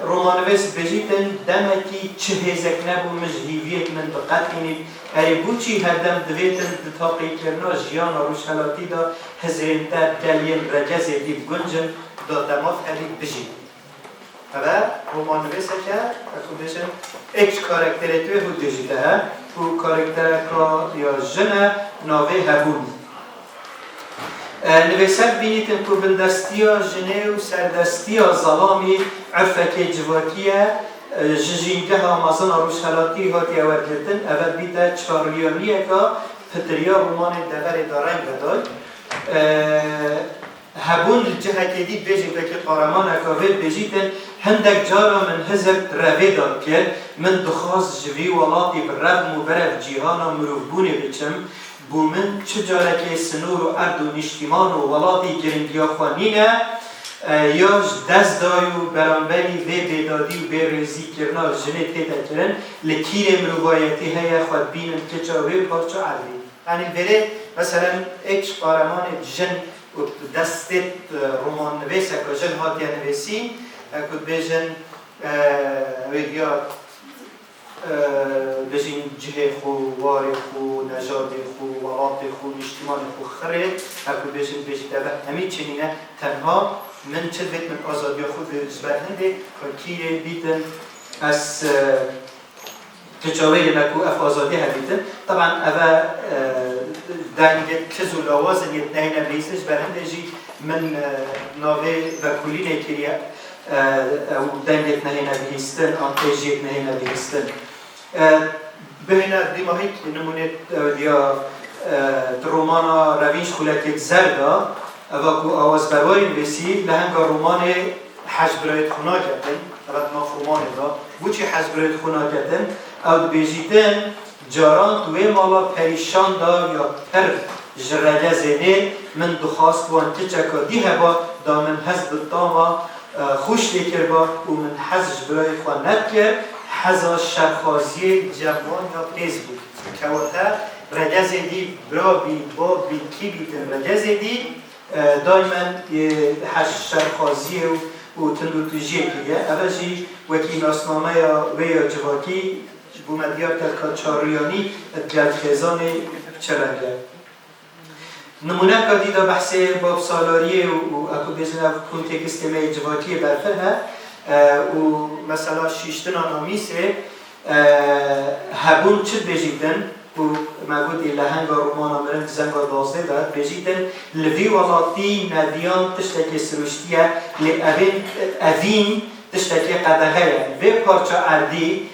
رومانویس بجیدن دمکی چه هزک نبو مجهیویت من دقت اینید هری بو چی هردم دویتن دتاقی کرنا جیان و روشحلاتی دا هزرینتر دلین رجز دیب گنجن دا دماغ هری بجید و رومانویس که اکو بشن ایک کارکتری توی خود دیجیده ها و کارکتر که یا جنه ناوه هبون نویسر بینیتن که بندستی ها جنه و سردستی ها ظلامی عرفه جواتیه ججینگه ها مازن روشحلاتی ها دیوار کردن اول بیده چاریانیه که پتریا رومان دور دارنگ بداد هبون جهت دی بیجی که قهرمان اکاول بیجیتن هندک جارا من هزت روی داد کرد من دخواست جوی ولاتی برم و برف جیهانا مروفبونی بچم بو من چه جارا که سنور و ارد و نشتیمان و ولاتی گرنگیا خوانینه یا دست دایو برانبری وی بیدادی و بیرزی کرنا جنه تیتا کرن لکیر مروایتی های خود بینن که چاوی و پارچا عربی یعنی بره مثلا ایک قهرمان جن و دستت رومان نویس اکا جن هاتی نویسی اکا بیجن ویدیا بجین جه خو، واری خو، نژاد خو، ولات خو، اجتماع خو خره اکو بجین همین چنینه تنها من چه بیت من آزادی خود جبر هنده که بیتن از تجاوی نکو اف آزادی هبیتن طبعا اوه دنگ کز و لوازن یه دهینه بیستش برهنده جی من ناوه و کلینه کریه او دنگت نهینه بیستن آنتیجیت نهینه بیستن بهینه دیماهی نمونه یا رومانا رویش خولک زرده اوه که آواز بروی نویسید لهنگا رومان حجبرایت خونا کردن اوه ما رومان دا بوچی حجبرایت خونا کردن او بیجیدن جاران توی مالا پریشان دا یا پر جرگه زنه من دخواست وان تچکا دیه با دا من حزب داما خوش لیکر با و من حزب برای خواه نکر حزا شبخازی جوان یا پیز بود که وقتا رگز دی برا بی با بی کی بیتن رگز دی دائما شبخازی و تندوتجیه کریه اولی وکی ناسنامه یا جواکی بومدیار که چاریانی ادگرد خیزان چرنگه نمونه که دیده بحث باب سالاریه و اکو بیزنه کنتکست می جواکی برفه و مثلا شیشتن آنامیسه هبون چه بجیدن و مگودی لهنگ رومان آمرن زنگا 12 داد بجیدن لوی ولاتی ندیان تشتکی سروشتیه اوین تشتکی قدغه وی پارچا اردی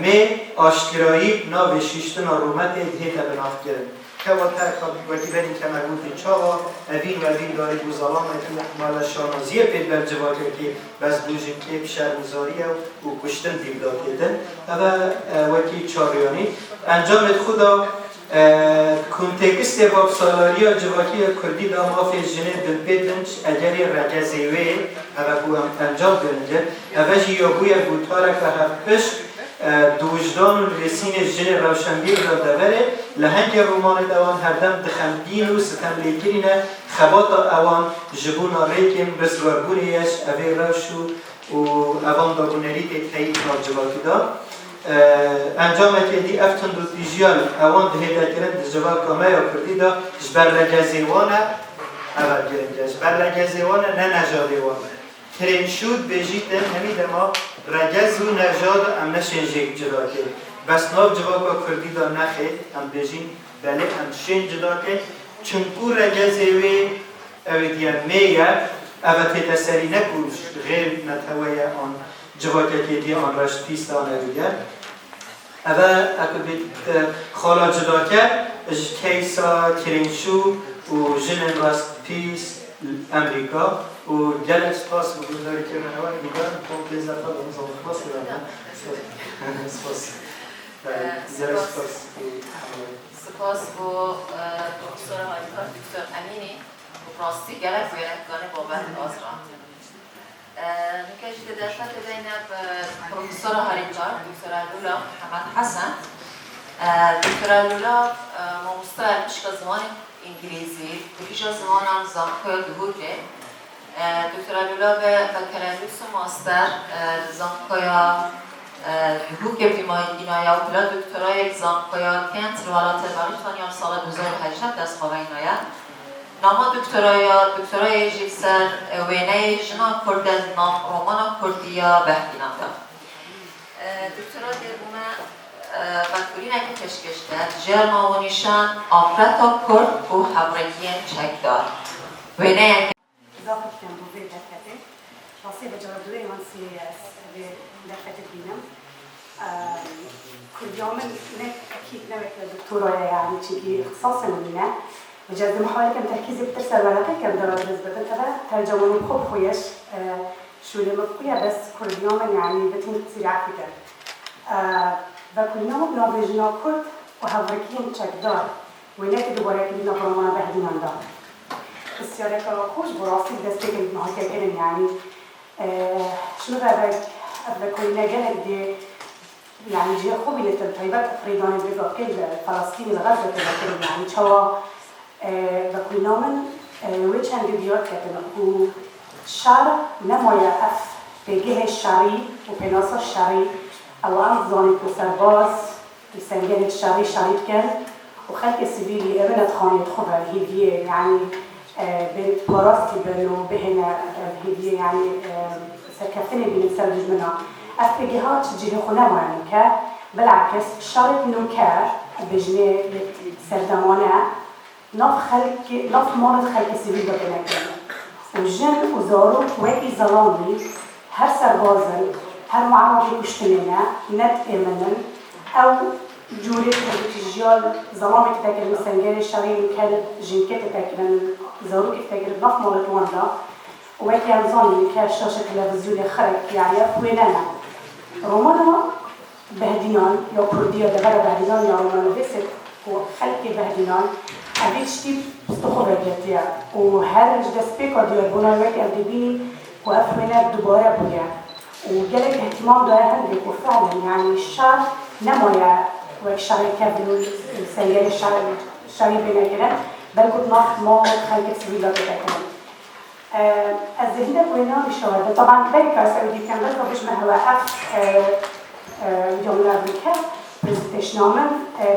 می آشکرایی ناوی شیشتن رومت هیتا بناف کرن کەواتە وەکیلەری کەمەگوتی چاوە ئەڤین وەڤین داری بۆ زەڵامێکی مالە شانازیە پێ بەرجەواکێکی بەس بوژنکێ شەرمزاریە و کوشتن دیبداتێدن ئەوە وەکی چاڕیانی ئەنجامێت خودا کنتێکستێ باب سالاریا جواکی کردی دا مافی جنێ دلپێتنج ئەگەری ڕەگەزێوێ ئەوە بۆ ئەم ئەنجام دێنجە ئەوەژی یابوویە بوتارەکە هەرپشت دووجدان و رسینێ ژنێ ڕەوشەنبیر را دەبەرێ لە هەنگێ ڕۆمانێت ئەوان هەردەم دخەمگین و ستەم لێگیرینە خەباتە ئەوان ji bo narêkên bizwarbûniyêş evê rewş û evan dabûnerî tê teyîd navcivakî da encamekê dî ev tundûtîjiyan ewan dihêdekirin di civaka me ya Kurdî da ji ber regezê wan e ev giringe ji ber regezê wan e ne nejadê wan e kirênşûd bêjî din hemî dema regez û nejad em neşên jêk cidakê bes nav civaka Kurdî da nexê em bêjîn belê em şên cidakê çunku regezê wê ئەوێتیان مێیە ئەوە تێتە سەری نەکوش غێر نەتەوەیە ئەن جواتێکی ئەن ڕەش پیستانەویە ئەوە ئەکبێت خاڵا جداکە کەیسا کرێنشوو و ژنێن ڕاست پیس ئەمریکا و گەلێک سپاس بگونداریکردنەوە دیگەن تۆم پێزەفە بەمزەڵ سپاس سپاس بۆ پرۆفسۆر هایکار دکتۆر ئەمینی راستی گەلێک وێنەکانی بابەت ئازرا نکەشی دەدەسە دەدەینە پرۆفسۆر هاریکار دکتۆر لولا محەممەد حەسەن دکتۆر لولا مامۆستا پشکە زمانی ئینگلیزی پشکە زمانان زانکۆی دهوکێ دکتۆر لولا بە بەکەلەنووس و ماستەر زانکۆیا دهوکێ بیماریگینایە و پلا دکتۆرایەک زانکۆیا کەنت وڵاتە بەریتانیا ساڵە 2018 دەستخۆڕینایە ناما دکترای جیسر وینه جنا کردن نام رومانا کردیا بهدینم دا دکترا دیرمه بکورینه که تشکشته جرما و نیشان آفرتا کرد و حبرگین چکدار وینه اضافه کردم بو وی دکته راستی به جوابدوی من سی دکته بینم کردیامن نه اکید نوک دکترای یعنی چیزی اختصاص منه بجد محاولة كم تركيزي بترسل ورقة كم درجة بدل هذا ترجمة مخوب خويش شو اللي مبقية بس كل يوم يعني بتم تصير عفيفة بكل يوم بنواجهنا كرد وهافركين تشكدار وينك دوباره كلنا برمانا بهدينا دا السيارة كوش براسي بس بيجي محاكي كلام يعني شو بعد بكل نجاح دي يعني جي خوبي للتطيبات أفريقيا بيجا كل فلسطين الغزة كده يعني شوا بكل نومن ويشان ديوت كتنا و شر نمايا اف بجه الشري وبناس الشري او انظاني كسرباز بسنجان الشري شريط كان وخلق السبيلي ابنت خانية خبر هيدية يعني بنت باراستي بنو بهنا هيدية يعني سكفتني بنتسرج منها اف بجهات جيه خنا معنكا بالعكس شريط نوكار بجنة سردمانة نف مارد خلق سیویل داده نکنه و جن و زارو وکی ظلامی هر سربازن هر معرضی کشتنینه ند ایمنن او جوری تجیال ظلامی که تکر مسنگر شرعی کرد جنکه تکرن زارو که تکر نف مارد واندا و وکی انزانی که شاشه تلویزیون خرک یعنی خوینه نه رومانا بهدینان یا کردی یا دبر بهدینان یا رومانا بسید و خلق بهدینان أبيش تيب استخبار جديا وهذا الجدس بيكا ديال بناوات أبدبيني وأفهمنا دوباره بويا وجالك اهتمام ده عندك وفعلا يعني الشعر نمويا والشعر كابلو السيارة الشعر بينا كده بل كنت ناخد ما خلق سبيلا بتاعتنا الزهيدة بوينا بشواهد طبعا بيكا سعودي كان بس مش ما هو أف جملة أمريكا برزنتيشن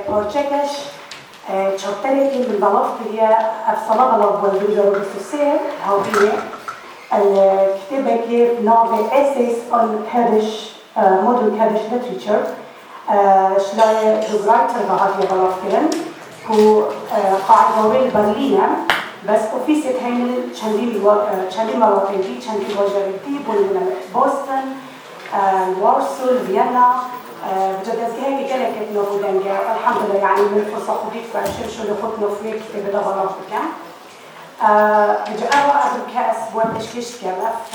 بروجكتش چهارتایی که من بلاف بیا افسانه بلاف بودی دارو بسوسه هاویه الكتابة که نام essays on Kurdish modern Kurdish literature شلای دوغرایتر به هاویه بلاف کردن و قاعده‌وی برلینه بس اوفیسیت همین چندی ملاقاتی چندی واجبی بودن بوستون وارسو وینا بجد از هيك جالك نوفو دنجا الحمد لله يعني من فرصة خديت وعشان شو اللي خدنا فيك في بدأ غلط بكم بجأوا قبل كأس بوابش كم أف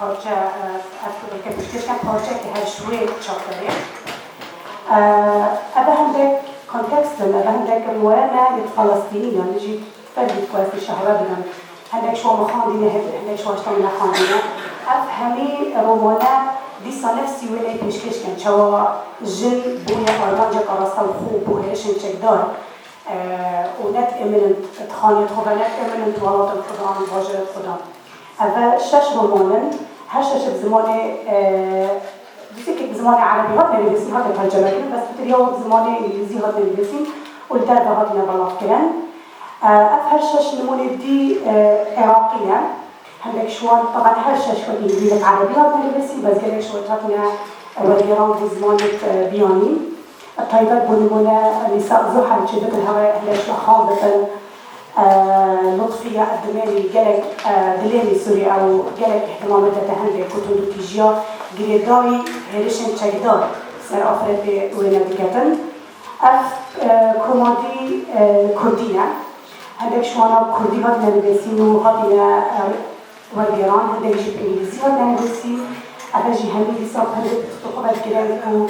بارجة كبش كم بارجة كهالشوي شاطرة أبا عندك كونتكست أبا عندك الوانا الفلسطينية نجي فرد كويس الشهرة بدنا عندك شو مخاندينه عندك شو اشتغلنا خاندينه أفهمي رومانا دیسا نفسی ولی پیشکش کن چوا جن بویا آرمانجا کاراستا و خوب بوهشن چکدار و نت امننت تخانیت خوبه نت امننت والات الخدام واجه الخدام اول شش رومانن هر شش بزمان دیسی که بزمان عربی هات نویسی هات ترجمه کنن بس بتریا و بزمان انگلیزی هات نویسی و الدرد هات نبلاف کنن هر شش نمونه دی عراقیه عندك شوان طبعا هالشاش بالإنجليزية عربية بالإنجليزي بس قالك شويتاتنا وديران بزمانة بياني الطيبات بنمونا نساء زحل شدة الهواء هلاش لخاضة لطفية الدمالي قالك دليلي سوري أو قالك اهتمامات تهندي كتب تيجيا قريداي هيرشن تشاكدار سر أفراد وين دكاتن أف كومادي كردية عندك شوانا كردي هاتنا نبسينو هاتنا والجيران عندك جيب إنجليزي هاتنا نبسي أبجي همي دي صاب هندك تقبل كلامكو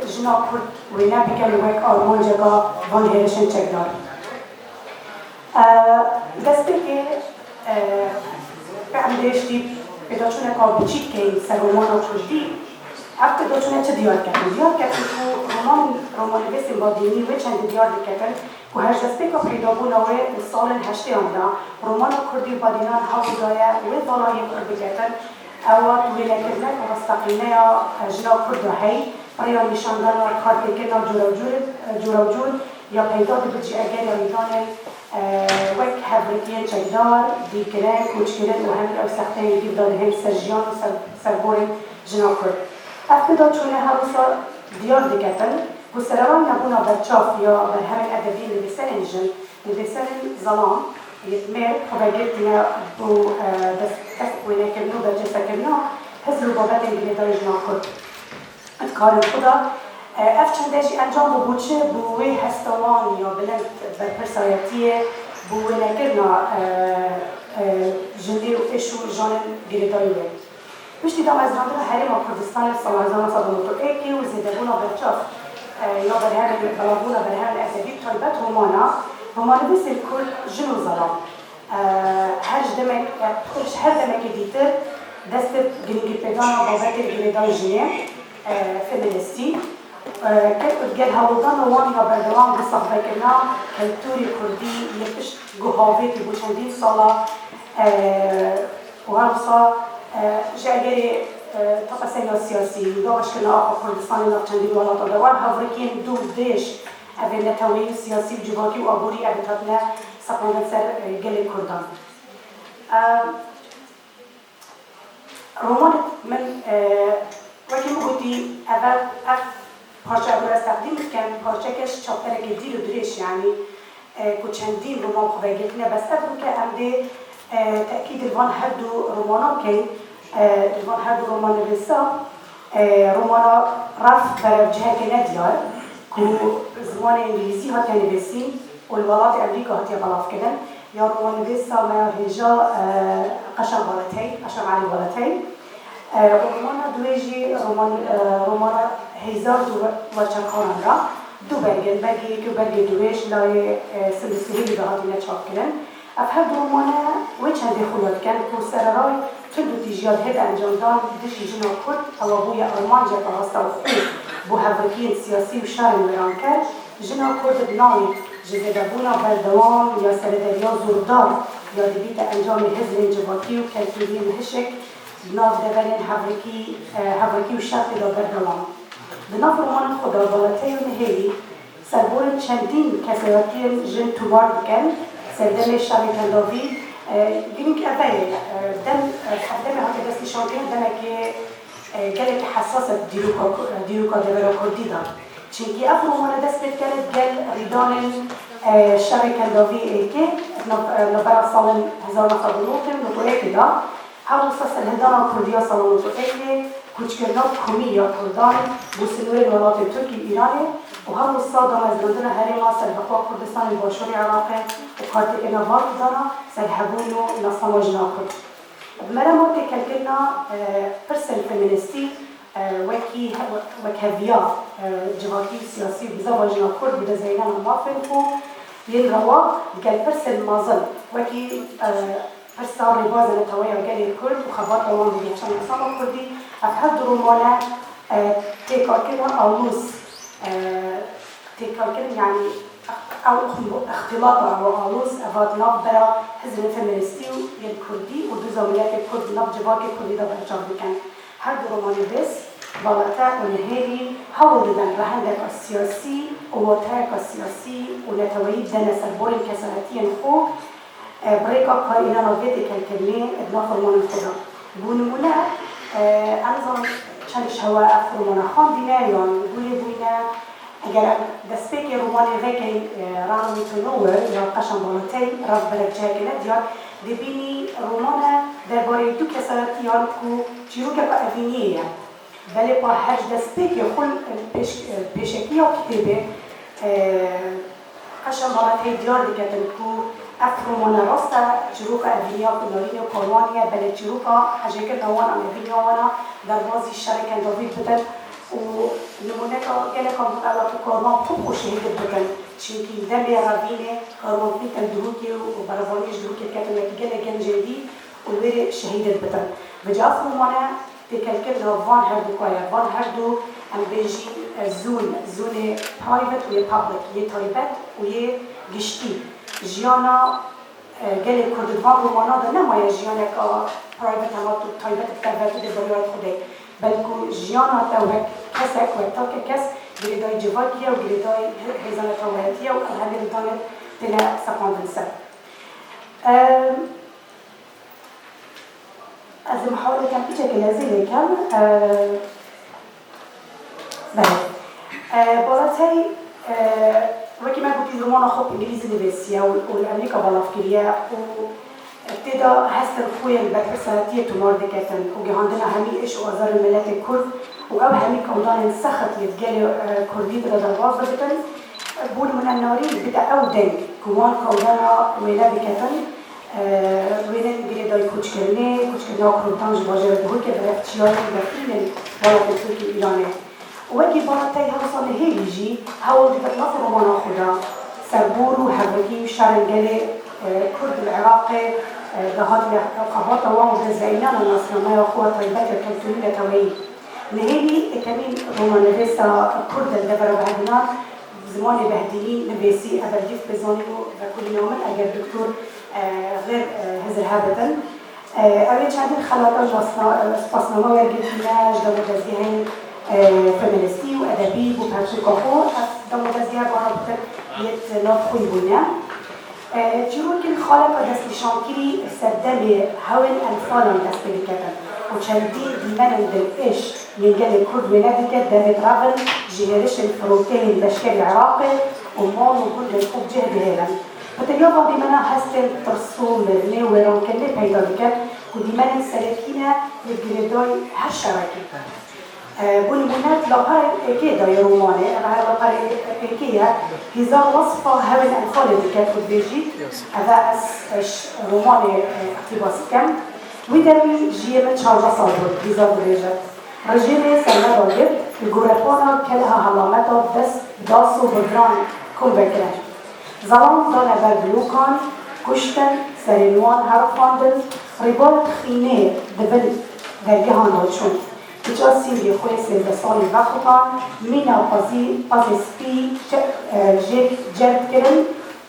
جنا كرد وينا بكالي ويك أرمان جاقا فان هيرشن تشاكدار دستك عندش دي بداشونه کابوچی که سرمان آچوزی افت داشونه چه دیار کردن تو رومان بسیم با دینی و چند دیار کردن که هر دسته که پیدا بود نوع سال هشته آندا رومان کردی با دینان حافظایه و بالای کردی کردن او توی نکردن و مستقیمه جنا کرد هی برای نشاندن و کارت کردن جور یا پیدا بچی اگر یادان وک هفرکیه چکدار دیگران کوچکران و همین اوساخته‌ای دیدار هم سرجیان و سربور جنا کرد. افکار چونه هروسا دیار دکتن و سران نبونا برچاف یا بر همین ادبی نویسن زلام یتمر خبرگیرتنا و دست وینه کردن و برجسته کردن حزب بابت انگلیدار جنا کرد. اتکار خدا افچندشی انجام بوچه بوی هستوان یا بلند برپرسایتیه بوی نکرنا جندی و اشو جانن گریداییه. پشتی دام از راندن حریم کردستان سال 1991 و زیدگونا برچاف یا برهن بلابونا برهن ادبی طالبت رومانا بسیار کرد جنو زلام. هر دمک دیتر دست گنگی پیدانا بابت گریدای فمینستی که هاودان وانی را بردوام بصحبه کردن کلتوری کردی یکش گوهاویتی بود چندین سالا و هرسا جاگری تقسیم سیاسی داغش کنه آقا کردستانی نف چندین ولات آدوار هاورکین دو دیش اوه نتاوی سیاسی و جواکی و آبوری ابتدنا سپاندن سر گل کردان رومان من وکی مگوتی اول پارچه اول از تقدیم کن پارچه کش چاپتره که دیر و دریش یعنی کچندین رومان خوبه گلتنه بس افرو که امده تأکید الوان هر دو رومانا که الوان هر دو رومان نویسا رومانا رفت بر جهه که ندیار که زمان انگلیسی ها که نویسی و الولات امریکا ها بلاف کردن یا رومان نویسا ما هجا قشم علی بالتای رومانا دویجی رومانا هزار و چرخانان را دو برگی که برگی دویش لای سلسلی به هاتینه چاپ کردن افهر رومانا و چندی خلوت کن که سررای چند تیجیات هد انجام دان دشی جنا کرد اوابوی آرمان جا پراستا و خوب بو هفرکین سیاسی و شهر ویران کرد جنا کرد بنای جزیدبونا بردوام یا سردریا زوردار یا دیبیت انجام حزب جواکی و کلتوری مهشک بناف دبلن هفرکی و شرط دا بردوام بناف رومان خدا بالاتای و نهیلی سربور چندین کسیاتی جن توبار بکن سردم شبی کنداوی بینیم که اولی دم هاتی دستی شانکین دمه که گلک حساس دیروکا دبرا کردی دار چونکه اف رومان دست بید کرد گل ریدان شبی کنداوی ایکی نبرا سال 1909 نطوعه که دا هر وصف الهدانا کردیا سال نطوعه کوچکرنا کمی یا کردان بو سنوی ولایت ترکی ایرانی و هم استاد مزمندن هریما سربخوا کردستان باشوری عراقه و کارت انوار دانا سرهبون و نصنا جناکد. مرموت کلکلنا پرسن فمینستی وكهويا جواكي سياسي بزاف جنا كرد بدا زينا مافن كو ينروا قال برسل مازل وكي برسال رباز نتويا قال الكرد وخبرت وان بدي عشان نصام كردي افحضروا مولا تيكاكنا أولوس تيكاكنا يعني أو اختلاط أو أولوس أفاد نبرة حزب الفمينستي الكردي ودوزاميات الكرد نبجباك الكردي ده برجع بكان هر رومانی بس بالاتر و نهایی هوا دیدن رهندک سیاسی و واترک سیاسی و نتوایی دن سربور کسانتی خو بریکا کاینا نویت کلکلی ابنا فرمان خدا بونمونه انظام چندش هوا فرمان خان بینه یا گولی بینه اگر دستپیک رومانی وکی رانوی تنوور یا قشن بالاتر رفت برک جای کنه دیار دبینی رومان درباره دو کسانتیان کو چیروک با اوینیه ولی با هر دستپیک خل پیشکی ها کتبه قشن بالاتر دیار دیگتن کو اف رومان راسته چیروک اوینیه و نوین و کاروانیه بلی چیروک حجیکر نوان اوینیه وانا در بازی شرکن داوید بدن و نمونه که گله کام علاقه کارمان خوب خوشهید بودن چونکی دمی روینه کارمان پیتن دروکی و برزانیش دروکی کتن گله گنجیدی و ویر شهید بودن و جاف رومانه تکلکل وان هر دو کایا وان هر دو ام بیجی زون پرایوت و یه پابلیک یه تایبت و یه گشتی جیانا گله کردوان رومانا ده نمایه جیانا که پرایوت هم تو تایبت تایبت ده بریاد خوده بلکو جیانا تاوک کسک و تاک کس گریدای جواکیه و گریدای هزانه تاوهتیه و همه دانه تنه سپاندن سر. از محاوله کم پیچه که لازیله کم بله بالاتای وکی من گوتی رومان خوب انگلیزی نویسیه و امریکا بالافکریه و ابتدا هستن خوی البرساتیه تمار دکتن و جهاندنا همی ايش و آزار الملت الكرد و او همی کودان سخت يتجال كردي بدا درواز بدن بول من الناري بدا او دنگ كوان كودانا ويلا بكتن ويلا بيدا كوچكرنه كردان جواجه بهو که برفتشیار بفیلن بالا ترکی ایرانه وکی بالاتای هوسان هیجی هول دیگر نصر رومان خدا سربور و حبکی شرنگل كرد العراق دهات القباط وان وزينان النصرانية وقوة طيبات الكلتونية توعي نهيني كمين رومان نفسا كرد الدبر وبهدنا زمان بهدلين نفسي أبرديف بزانيو وكل يوم أجر دكتور غير هزر هابتن أول شهدين خلاطة سباسنامة ورقتنا جدو مجازيهين فمينستي وأدبي وبهاتشي كوخو جدو مجازيها بارابتر يت نافخوي بنا جرور كل خالق دست شانكري سردمي هون أنفالهم دست بكتن وشندين ديمان بالإيش ينجل الكرد ونادكت دامت رغل جهرش الفروتين البشكال العراقي ومال وكل الكوب جهد هيلن فتليوبا ديمانا هستن ترسوم مرني وران كله بيدا بكت وديمانا سلكينا للجلداي هالشراكي بنبنات لقار كده يا روماني أنا لقار كده هزار وصفة هون الأنفال اللي كانت بيجي هذا أس روماني اقتباس كم ويدري جيبة شارجة صادر هزار درجة رجيمة سنة ضرب الجورفانا كلها علامات بس داسو بدران كم بكره زلام دان بربلوكان كشتن سرينوان هرفاندن رباط خينة دبل درجهان نوشون بجا سیری خوی 13 سالی وقتان مینا پازسپی جرد کرن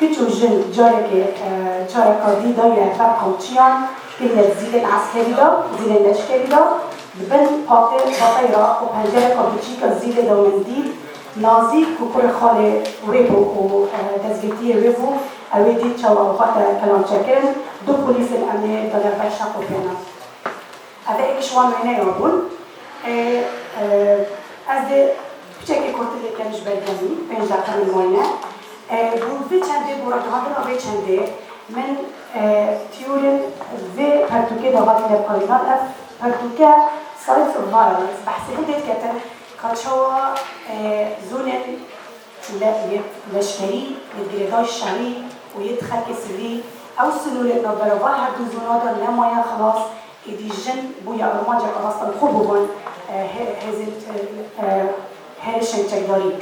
کچو جن جاره کادی دایی اکبر قوچیان که زیل عسکری دا زیل نشکری دا بن پاقی را و پنجره کابیچی که زیل دامندیل نازی کپر خال ویبو و دزگیتی ویبو اوی دید چواقات کلام چکرن دو پولیس الامنی دادر بشق و پینا اوه ایکشوان وینه یابون از بچه کورتلی کنش برگمی پنج دقیقه میمونه بود چنده برادران را چنده من تیورن و پرتوکه داوری لبکارینان اف پرتوکه sites of violence بحسب ديت كتر كاتشوا زون لشكري للجريداي الشعبي ويدخل كسري أو سنولة نظرة واحد زونادا لما يا خلاص إدي جن بويا أرماجة أصلا خبوبان هزت هرشن تقدري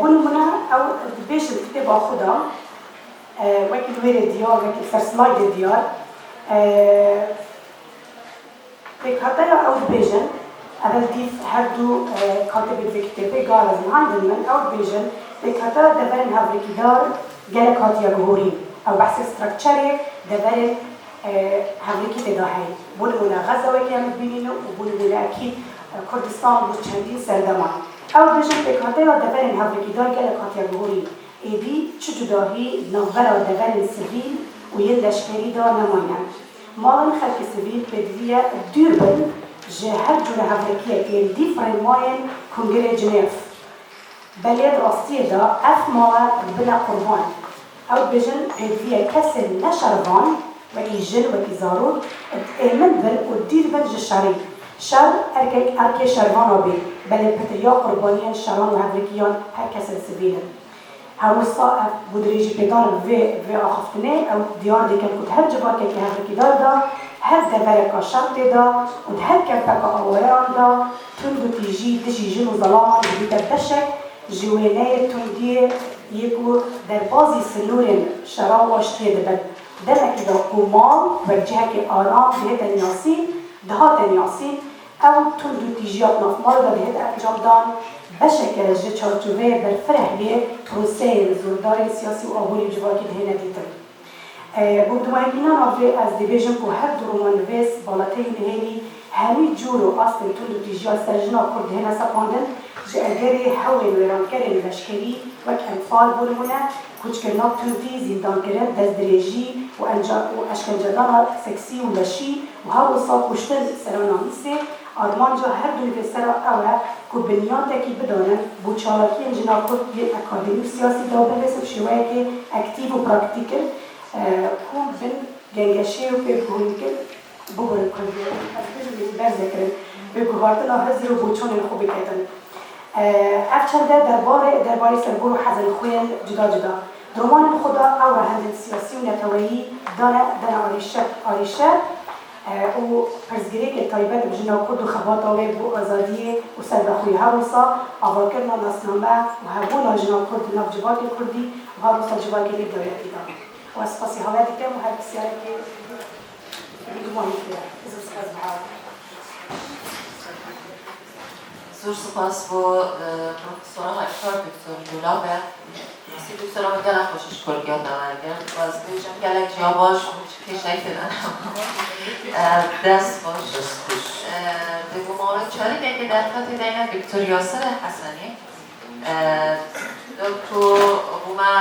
بنا أو بيش الكتاب أخذها وكل وير ديار وكل فرسلايد ديار بكتير أو بيجن أنا ديف هردو كاتب الكتاب قال لازم عندنا أو بيجن بكتير دبرن هافريكيدار جالك هاتيا جهوري أو بحث استراكشري دبرن هافريكي تداهي بولونا غزة وكيامت بينينو وبولونا أكيد كردستان بوشندين سردمان أو بيجن بكتير دبرن هافريكيدار جالك هاتيا جهوري إيدي تجداهي نظرة دبرن سبيل ويلشكري دا نمايان مالن خلق سبيل بدوية دوربن جهر جورة هافريكية كين ديفرن ماين كونغري جنيف بلد راستية دا أف مالا بنا قربان أو بجن بدوية كسر نشربان وإيجن وإزارون من بن ودير بن جشاري شر أركي شربان أبي بلد بتريا قربانيان شران وهافريكيان هر كسر سبيلن هروسا بودريجي بيدار في أخفتني أو ديار دي كان كنت هر جبار كي هافريكي دار دا هر دبرك شرط دا وهر كربك أوران دا تندو تيجي جنو ظلام بيتا بشك جوانية تندي يكو در بازي سنورين شراب واشتري دبن درك دا قمال وجهك آرام بهت الناسين دهات الناسين أو تندو تيجيات نفمار دا بهت أنجام دان بشكل جه چارچوبه در فرح به توسعه زورداری سیاسی و آهوری جواکی دهنه دیتر. بودمایگینا نافه از دیویژن که هر درومان ویس بالاتای نهیلی همی جور و اصل تندو تیجیا سرجنا کرد دهنه سپاندن جه اگری حول ویرانکرین لشکری وک انفال بولمونه کچکرنا تندی زندان کرن دزدریجی و اشکنجدان سکسی و لشی و ها وصا کشتن سرانامیسه آرمانجا هر دوی به سر اوه که بنیان تکی بدانن با چالاکی انجنا کد یه اکادمی سیاسی دا برسه شویه که اکتیو و پراکتیکل کون بن گنگشه و بگوهی که بگوهی کنید از بجوی برذکرن بگوهارتنا هزر و بوچون خوبی کتن افچنده درباره سرگور و حزن خوین جدا درمان خدا اوه هندن سیاسی و نتوایی دانه آریشه و پرزگیری که تایبت بجنا کرد و خبات آوه بو آزادی و سربخوی هروسا آوال کرنا ناسنامه و هبونا جنا کرد نف جواکی کردی و هروسا جواکی لید دایتی دا و اسپاسی هوا دیکم و هر بسیاره که بگمانی کرد ازو سپاس بحاول زور سپاس بو پروفسورا اکتار دکتر جولابه سی دکترا گلک خوشش کرگیات نمارگن و از بیشم گلک جیاباش کشنک دادن دست باش دیگو مالا چاری دیگه در خطی دیگه دکتر یاسر حسنی دکتر بوما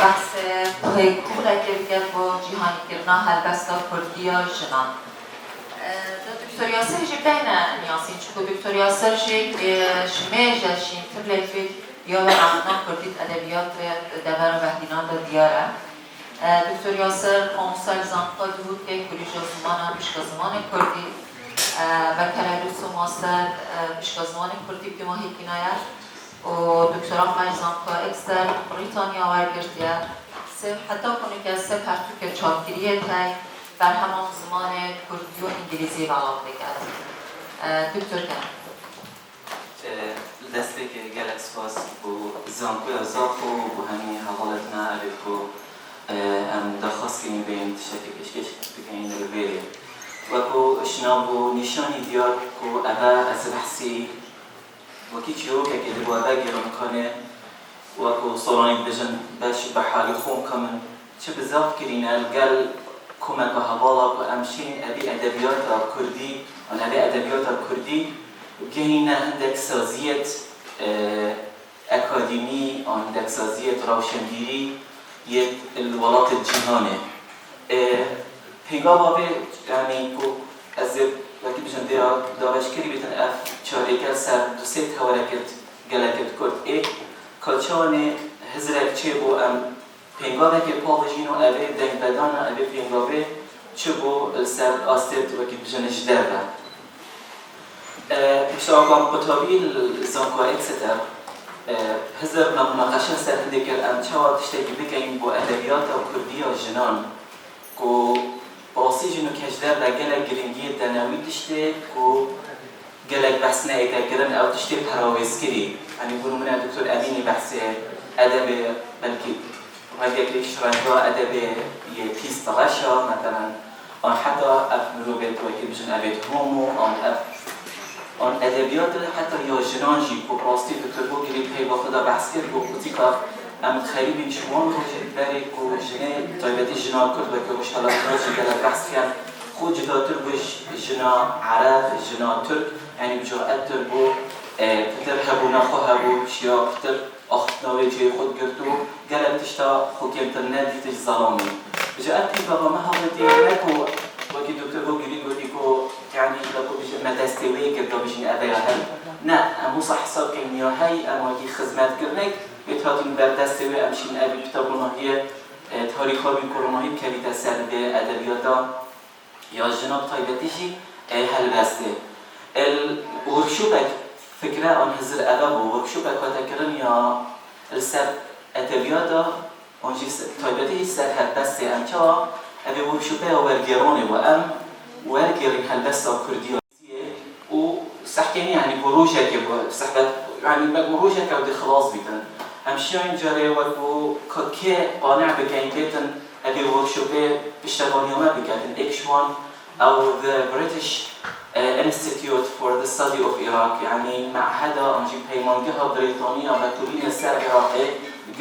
بحث پیکوله که بگرد با جیهانی کرنا هلبستا کردی یا جنان دکتر یاسر جیب دیگه نیاسین چون دکتر یاسر جیب شمیج داشتیم تبلیت یا رفتن کردید ادبیات دبر و وحدینان دا دیاره دکتر یاسر 5 سال زنقاد بود که کلیج زمان پیشگازمان کردی و کلاریس و ماستر پیشگازمان کردی که ماهی کنایه و دکتران مای زنقا اکستر بریتانیا ورگردیه حتی کنی که سه پرتوک چاپگیریه تای بر همان زمان کردی و انگلیزی و علاقه کرد دکتر کنم دسته که گلک سپاس بو زانکوی ازاکو بو همی حوالتنا علیه کو ام درخواست کنیم بین تشکل کشکش بکنین الویلی و کو شنام بو نشانی دیار کو ابا از بحثی وکی چیو که دبو ابا گیرم کنه و کو صورانی بجن باش بحالی خون کمن چه بزاف کرین الگل کمک حوالا کو امشین ابی ادبیات کردی و ابی ادبیات کردی گهینه هندک سازیت اکادمی هندک سازیت روشنگیری یه الولات جهانه پیگاه باوی یعنی کو از وقتی بجن داوشکری بیتن اف چاریکل سر دو سه تورکت گلکت کرد کلچانه هزرک چه بو ام پیگاه که پاوجینو اوه دنگ بدانه اوه پیگاه چه بو سر آستید وقتی بجن جدر شاگام قطابی زانکو اکستر هزار مناقشه سر دیگر ام چهار تشتکی بکنیم با ادبیات و کردی و جنان کو باسی جنو کشدر لگل گرینگی دناوی تشته کو گلک بحث نایده کردن او تشته پراویزگیری یعنی بونو من دکتر امینی بحث ادب بلکی رادیو کلیشرانجا ادب یه پیست غشا مثلا آن حتی اف مروبت وکیل بشن ابد هومو آن ادبیات حتی یا جنانجی کو راستی دکتر بو گری پی با خدا بحث کرد کو پوتیکا ام خیلی بین شما بری کو جنه طایبتی جنا کرد و که وش حالا راجع گلک بحث کرد خود جداتر وش جنا عرب جنا ترک یعنی بجرأت تر بو پتر هبو نخو هبو شیا پتر آخناوی جای خود گرتو گلک تشتا خو کمتر ندیتش ظلامی بجرأت پی بابا ما هاودی نکو وکی دکتر بو گری گوتی کو يعني لكو بيجي مدرسة كده بيجي أبيها هاي نا مو صح حساب كنيا هاي أما دي خدمات كرنك بتهاتين بردسته وأمشين أبي بتابونا هي تاريخ بيكورونا هي كريتا سرد أدبياتا يا جناب طيبتيجي هالبسته الوركشوبك فكرة عن هزر أدب ووركشوبك وتكرن يا السر أدبياتا ونجي طيبتيجي سر هالبسته أمشوا أبي وركشوبه وورجيروني وأم وارجرين هالبسة كردية وسحكيني يعني بروجة كسحبت يعني بروجة كودي خلاص بيتن همشيان جاري وكو كي قانع بكين بيتن أبي ورشوبه بشتغل يوم بكاتن إكشوان أو the British Institute for the Study of Iraq يعني معهدا أنجي بيمانجها بريطانية بطولينا سر عراقي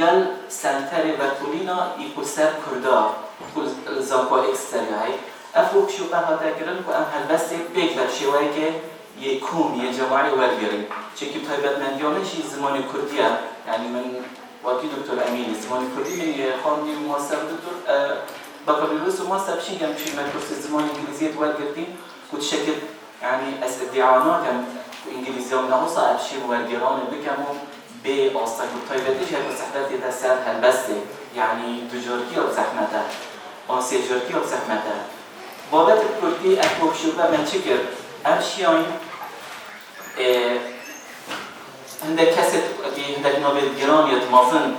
قال سنتري بطولينا يكون سر كردا يكون زنقوا إكسترياي أفوق شو بها تاكرن وأم هالبسة بيكبر شوي كي يكون يجمعي والجري شكل طيبات من يومين شيء زمان كردية يعني من وكي دكتور أمين زمان كردي من خاندي مؤسسة دكتور بكالوريوس ومؤسسة بشين كان بشين مدرسة زمان إنجليزية والجري كنت شكل يعني أستدعانا كان إنجليزية من عصا أبشي والجران بكمو بأصلا طيباتي جاب صحباتي تسال هالبسة يعني تجاركي وزحمتها أنسي جاركي وزحمتها بابت الكردي أكوب شوبا من شكر أمشيان هندك كسر هندك نابل جرام يتمازن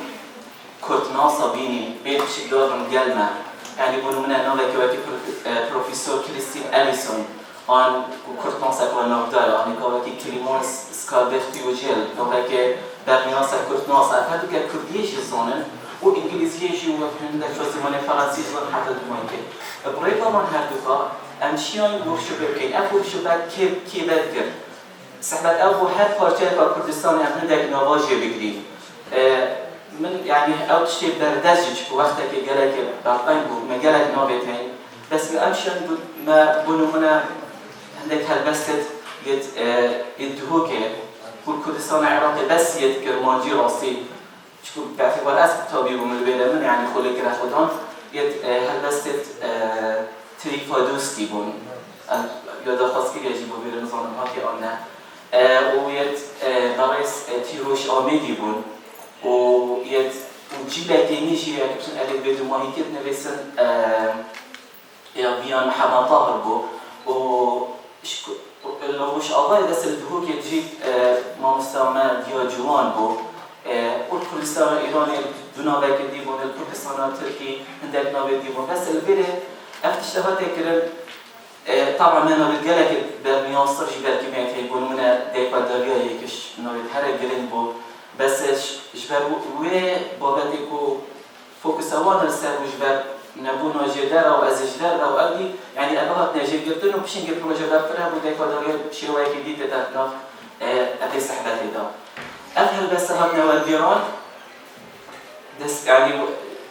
كرت ناصا بيني بين شدار من قلمة يعني بنو من نابل كواتي بروفيسور كريستين أليسون آن كرت ناصا كوا نابدال آن كواتي كليمون سكالبرتي وجيل نابل برنياسا كرت ناصا هذا كرديش زانن وإنجليزية جي وهندك شو زمان فرنسي زمان حتى دمانك بريطة من هردوها أمشيان ورشوبه بكين أف ورشوبه كي بدقر سحبت أبو هر پارچه كردستان هندك نواجه بگرين من يعني أو تشتي بردزج وقتا كي جلك برقين بو ما جلك نابتين بس أمشيان ما بنو منا هندك هالبستت يدهوكي كل كردستان عراقي بس يذكر مانجي راسي شكو باعتبار أسب طبيب من البلد من يعني خلق رخدان هالبستت تریفادوسکی بون یادا خواست که یجیبو بیرون زانم ها که آنه و برایس تیروش آمیدی بون و جیبه دینیجی که بسن الگ بدو ماهی کت نویسن بیان محمد طاهر بو و روش آقای دست الدهو که جیب ما مستعمل دیا جوان بو الكردستان ایرانی دو کردی بون الكردستان ترکی هندک ناوی بون بس البره افتشتهات كرن طبعا أنا بالجلك بالمياصر جبال كمية يقولون من ديكوا داليا يكش نورد هذا جرين بو بس جبال وبابتكو فوكس أوان السر وجبال نبونا جدار أو أزجدار أو أبدي يعني أبغى نجيب جبتون وبشين جبتون جبال فرها وديكوا داليا شيء جديد تدخلنا أبي سحبتي ده أفهم بس هذا والديران دس يعني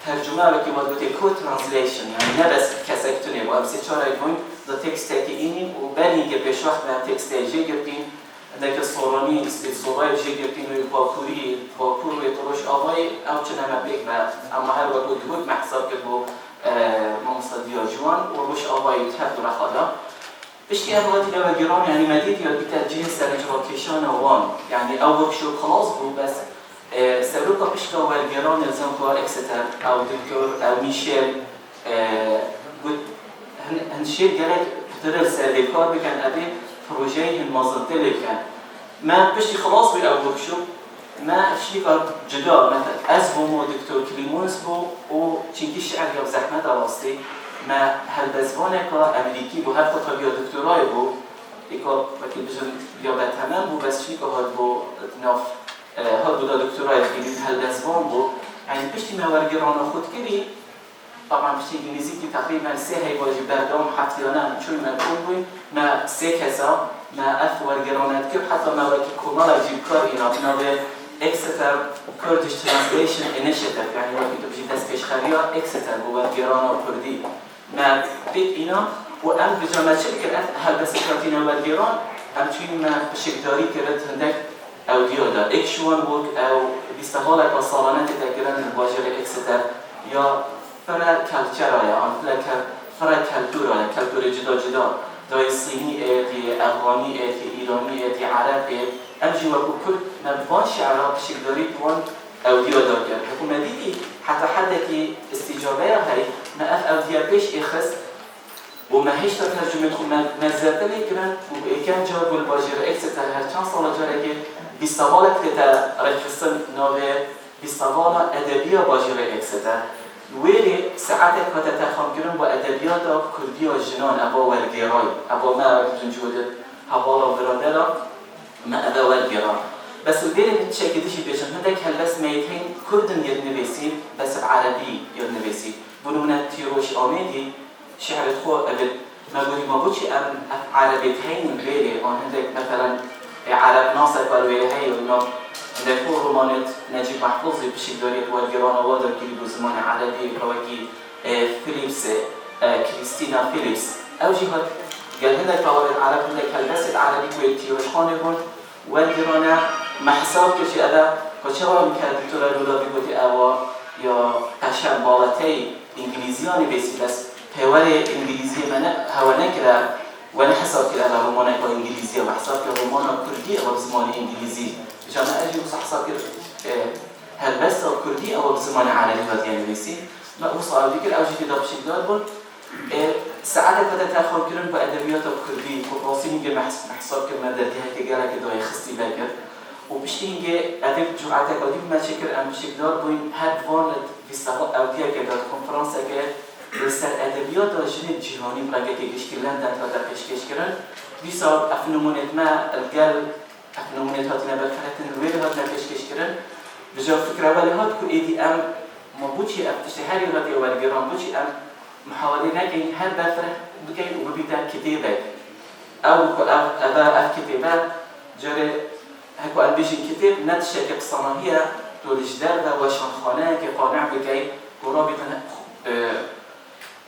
ترجمه وکی ما گفته کو ترانسلیشن یعنی نه بس کسکتونه و امسی چهار ایگون دا تکست که اینیم و بعدی که پیش وقت من تکست جی گرفتیم دک سورانی سورای جی گرفتیم و باکور و تروش آوای او چنه مبیک و اما هر وقت بود محساب که با مصدیا جوان و روش آوای تحت و رخادا بشتی اوقاتی لو گرام یعنی مدید یا بترجیح سرنجراکیشان وان یعنی اول شو خلاص بود بس سروقا بشكا والجيران الزنقوا اكستر او دكتور او ميشيل قلت هنشيل جالك قدر السادكار بكان ابي پروژه مازن تلکن ما پشتی خلاص بی او بکشو ما شيء جدا مثلا أزبو دكتور كليمونس بو و چنكي شعر يا زحمة راسي ما هالبزبانة كا أمريكي بو هر خطر بيا دكتوراي بو إيكا وكي بجن بيا بتمام بو بس شيء هاد بو ناف هاد بودا دكتوراي خيلين هالبزبان بو يعني بشتي ما ورقرانا خود كري طبعا بشتي إنجليزي كي تقريبا سه هاي واجب بردام حتى أنا شو ما كون ما سه كذا ما أث ورقرانا كيف حتى ما وكي كونالا جيب كارينا بنابه Exeter Kurdish Translation Initiative يعني وقتی تو بچی دست کشخریا Exeter بود گران و کردی ما بيت اینا و ام بجامعه شرکت هل بس کاتینا و گران ام چون ما شکداری کرد هندک او دیادا اکشوان بود او بیستهاله که سالانه تگران باجر Exeter یا فرا کلچر یا فرا کلتور یا کلتور جدا جدا دای صینی دی افغانی دی ایرانی دی عرب امجي وكو كل نبغان شعراء بشكل بوان أوديو داكر حكومة دي حتى كي استجابة هاي ما أف أوديو بيش إخس وما هيش ترجمة خو ما زرت لي كمان وكان جاب الباجر إكستر هالشان صار جارك بيستوالك تتا رخصن نوع بيستوالا أدبية باجر إكستر ويلي ساعتك كتتخم كرن بأدبيات كردية جنان أبا والجراي أبا ما بنجود حوالا برادلا ما أبا والجرا بس الدير بتشكل شيء بيشن هذاك هالبس ميتين كردن يدنبسي بس بعربي يدنبسي بنونا تيروش آمدي شعر خو قبل ما قولي ما بوشي أم عربيتين غيري أن هذاك مثلا عرب ناصر بالويل هاي ولا عندك هو رومانات نجيب محفوظ بشكل والجرانا وادر كيلو زمان عربي كواكي فيليبس كريستينا فيليبس أو جهات قال هنا كوار العرب هنا كالبس العربي كويتي وشخانهم والجرانا محساب كشي أدا كشوا مكان دكتورة لولا بيقولي أوا يا عشان بالاتي إنجليزياني بس بس هوالي إنجليزي منا هوانا كده وانا حساب كده على رومانا كإنجليزية وحساب كرومانا كردي أو بزمان إنجليزي عشان أجي وحساب كده هالبس كردي أو بزمان عربي هذا بس ما وصل ذيك الأوجه كده بشكل داربون ساعات بدأت أخذ كلام بأدبيات الكردية وقاسين جم حساب كم درجها كجالك داي خستي بكر وبشتين جا أدب جمعة قديم ما شكر أم شكدار بين هاد فانت في السباق أو كيا كده كونفرنس كده رسال أدبيات الجنة جهاني برجع كيش كلام ده هذا كيش كرن بيصير أفنمونات ما الجال أفنمونات هاتنا بالفرحة الويل هاتنا كيش كرن بجا فكرة ولا هات كل إيدي أم ما بوشي أم تشتهاري هاتي ولا جرام بوشي أم محاولنا كي هل بفرح بكي وببدأ كتابة أو أبا كتابة جرى هكو أنبيش الكتاب نتشكل صناعية تولجدار ده وشان خانة كقانع بكي قرابة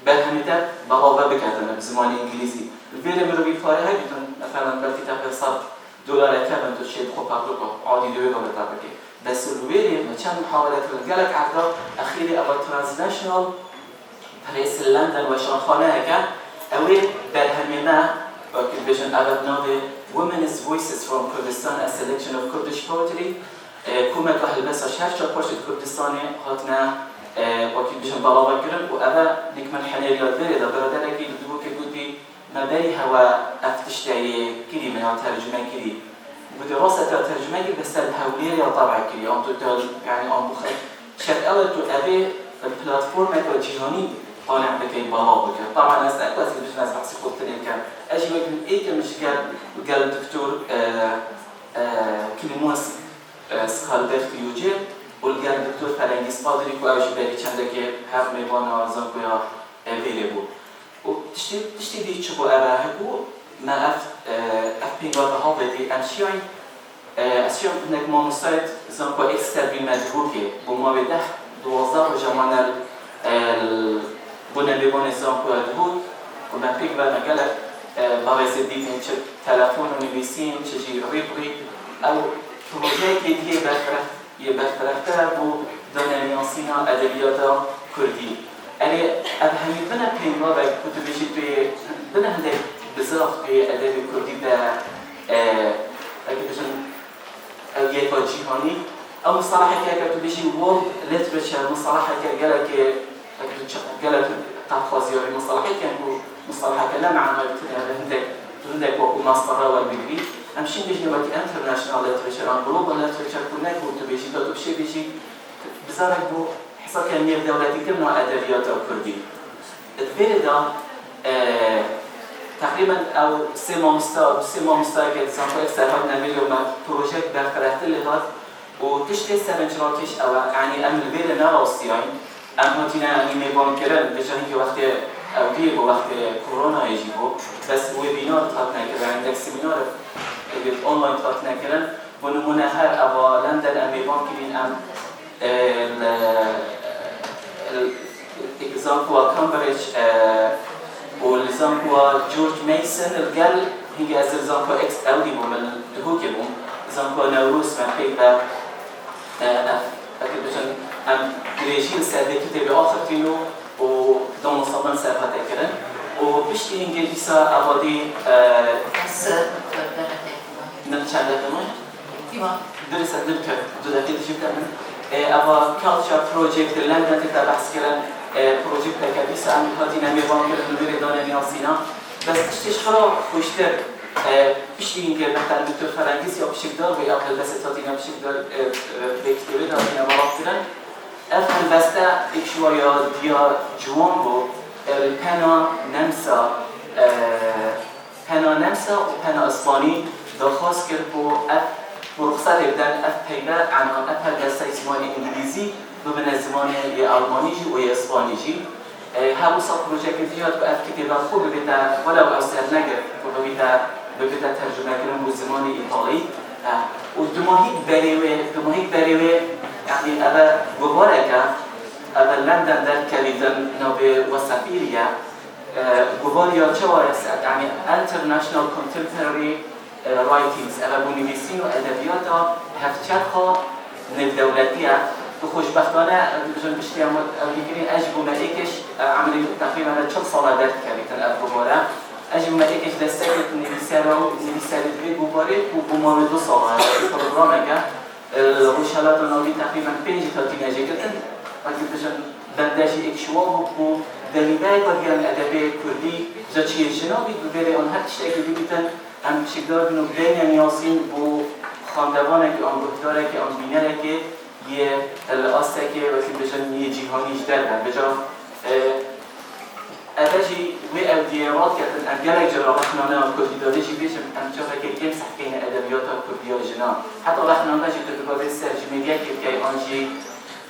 بالهمتات بغابة بكاتنا بزمان إنجليزي الفيلم اللي بيفارها بيتون مثلا بالكتاب صار $1 كمان تشيد خو بابلوكو عادي $2 تابكي بس الفيلم ما كان محاولات رجالك عقدا أخيرا أبا ترانزناشنال رئيس لندن وشانخانه هكا اوه برهمنا وكل بيجن أبدناه Women's Voices from Kurdistan a selection of Kurdish poetry كومك هالبس شهر باشد كردستاني هاتنا وكل بيجن بلاغة كرن وأبا نكمل حنيريات بريدة برادرك يدوه كقولي ما بري هوا أفتشتعي كلي من ترجمة كلي قلت راسة ترجمة كلي بس الهولية طبعا كلي يعني أم بخير شرط أول تو أبي البلاتفورم الجهاني طالع بكي بلاغ بكر طبعا الناس أكثر مش ناس بحسي خود تاني كان أجي وقت إيه كمش قال الدكتور كليمونس سكالبرت يوجي والقال الدكتور فرنجيس قادري كو أوجي بالي چندك هر ميبانا زنكويا أفيلبو وتشتي دي چبو أبا هكو ما أف بينغا بهاوتي أنشيوين أشياء هناك ما نصيد زنكو إكستر بمدروكي بما بده 12 جمعنا بنا بيبون الزنكو أدهود وما بيك بقى مقالك بغيز الدين تلفون ونبيسين تجي ريبري أو بروجيك يديه بفرحتها بو دانا ميانسينا أدبيات كردي أنا أبهمي بنا بين رابع كنت بيجي بنا هندك بزاف بأدب كردي دا أكيد أوجيات جهاني أو مصطلحك كنت بيجي world literature مصطلحك قالك تحفظي مصطلحك كان مصطلحك لا معنى هندك درندك وكو مصدرها والبيبي همشين بيجي وقت international literature and global literature كنا كنت بيجي دكتور شيء بيجي بزارك بو حسب كمية دولتي كم نوع أدبيات أو كردي الفيل ده تقريبا أو سيما مستوى كده سنة نعمل يوم بروجكت بفكرة اللي هاد وتشتري سبنشراكش أو يعني أم الفيل نراصي يعني أم هاتينا يعني ميبان كرن بجانب وقت أو دي وقت كورونا يجيبوا بس ويبينار تحطنا كده عندك سيمينار أونلاين تحطنا كده ونمونا هر أبا لندن أم ميبان كبين أم الإكزامبل كامبريدج والإكزامبل جورج ميسون الجل هي إكزامبل إكس أودي من الهوكيبوم إكزامبل نوروس من حيث أكيد بجن أم دريجين سادة كتاب آخر تينو ودون صبان سافة كده وبشتي إنجليزي سا أبادي نرجع لكمان درس أدرك دودا كده شفت من أبا culture project لندن تبع بحث كلام project كبيسة عم هادينا ميوان كده ندير دانا نياسينا بس تشتغل خوشتر بشتي إنجل مثلا دكتور فرنجيس يا بشكدار ويا أكل بس تادينا بشكدار بكتيري دانا مرافقنا أفهم بس تا إكشوايا ديا جوان بو البنا نمسا وبنا إسباني دخاص كربو برخصت بدن پیدا عنوان هلگسته زمان انگلیزی ببین زمان آلمانیجی و اسپانیجی هموسا پروژه دیات با کتاب خوب ببیتا ولو اصل نگر و ببیتا ترجمه کردن به زمان ایتالی و دماهی بریوه یعنی اول گواره که اول لندن در کلیدن نوع وسفیریه گواریا چه وارست یعنی international contemporary رايتينز أغلب نویسین و ادبیات هفتشرخا نفدولتیه و خوشبختانه بجن بشتی هم دیگری اجبو ملیکش عملی تقریبا 40 سال درد کردن افغواره اجبو ملیکش دستگیت نویسر دوی گواره و بومار 2 سال پروگرام اگه روشالات و نوی تقریبا 5 تا تینجه کردن وقتی بجن بندشی اکشوا و دلیبای بادیان ادبی کردی جاچی جنابی ببره آن هر چیزی که بیتن هم شکدار بینو بین نیاسین بو خاندوانه که آن گفتاره که آن بینره که یه الاسته که وقتی بجن یه جیهانیش در بر بجا اوجی وی او دیرات کردن اگرک جرا رخنانه آن کردی داده جی بیشم امچافه که کم سحکین ادبیات کردی ها جنا حتی رخنانه جی تکبابه سرجمگه که آنجی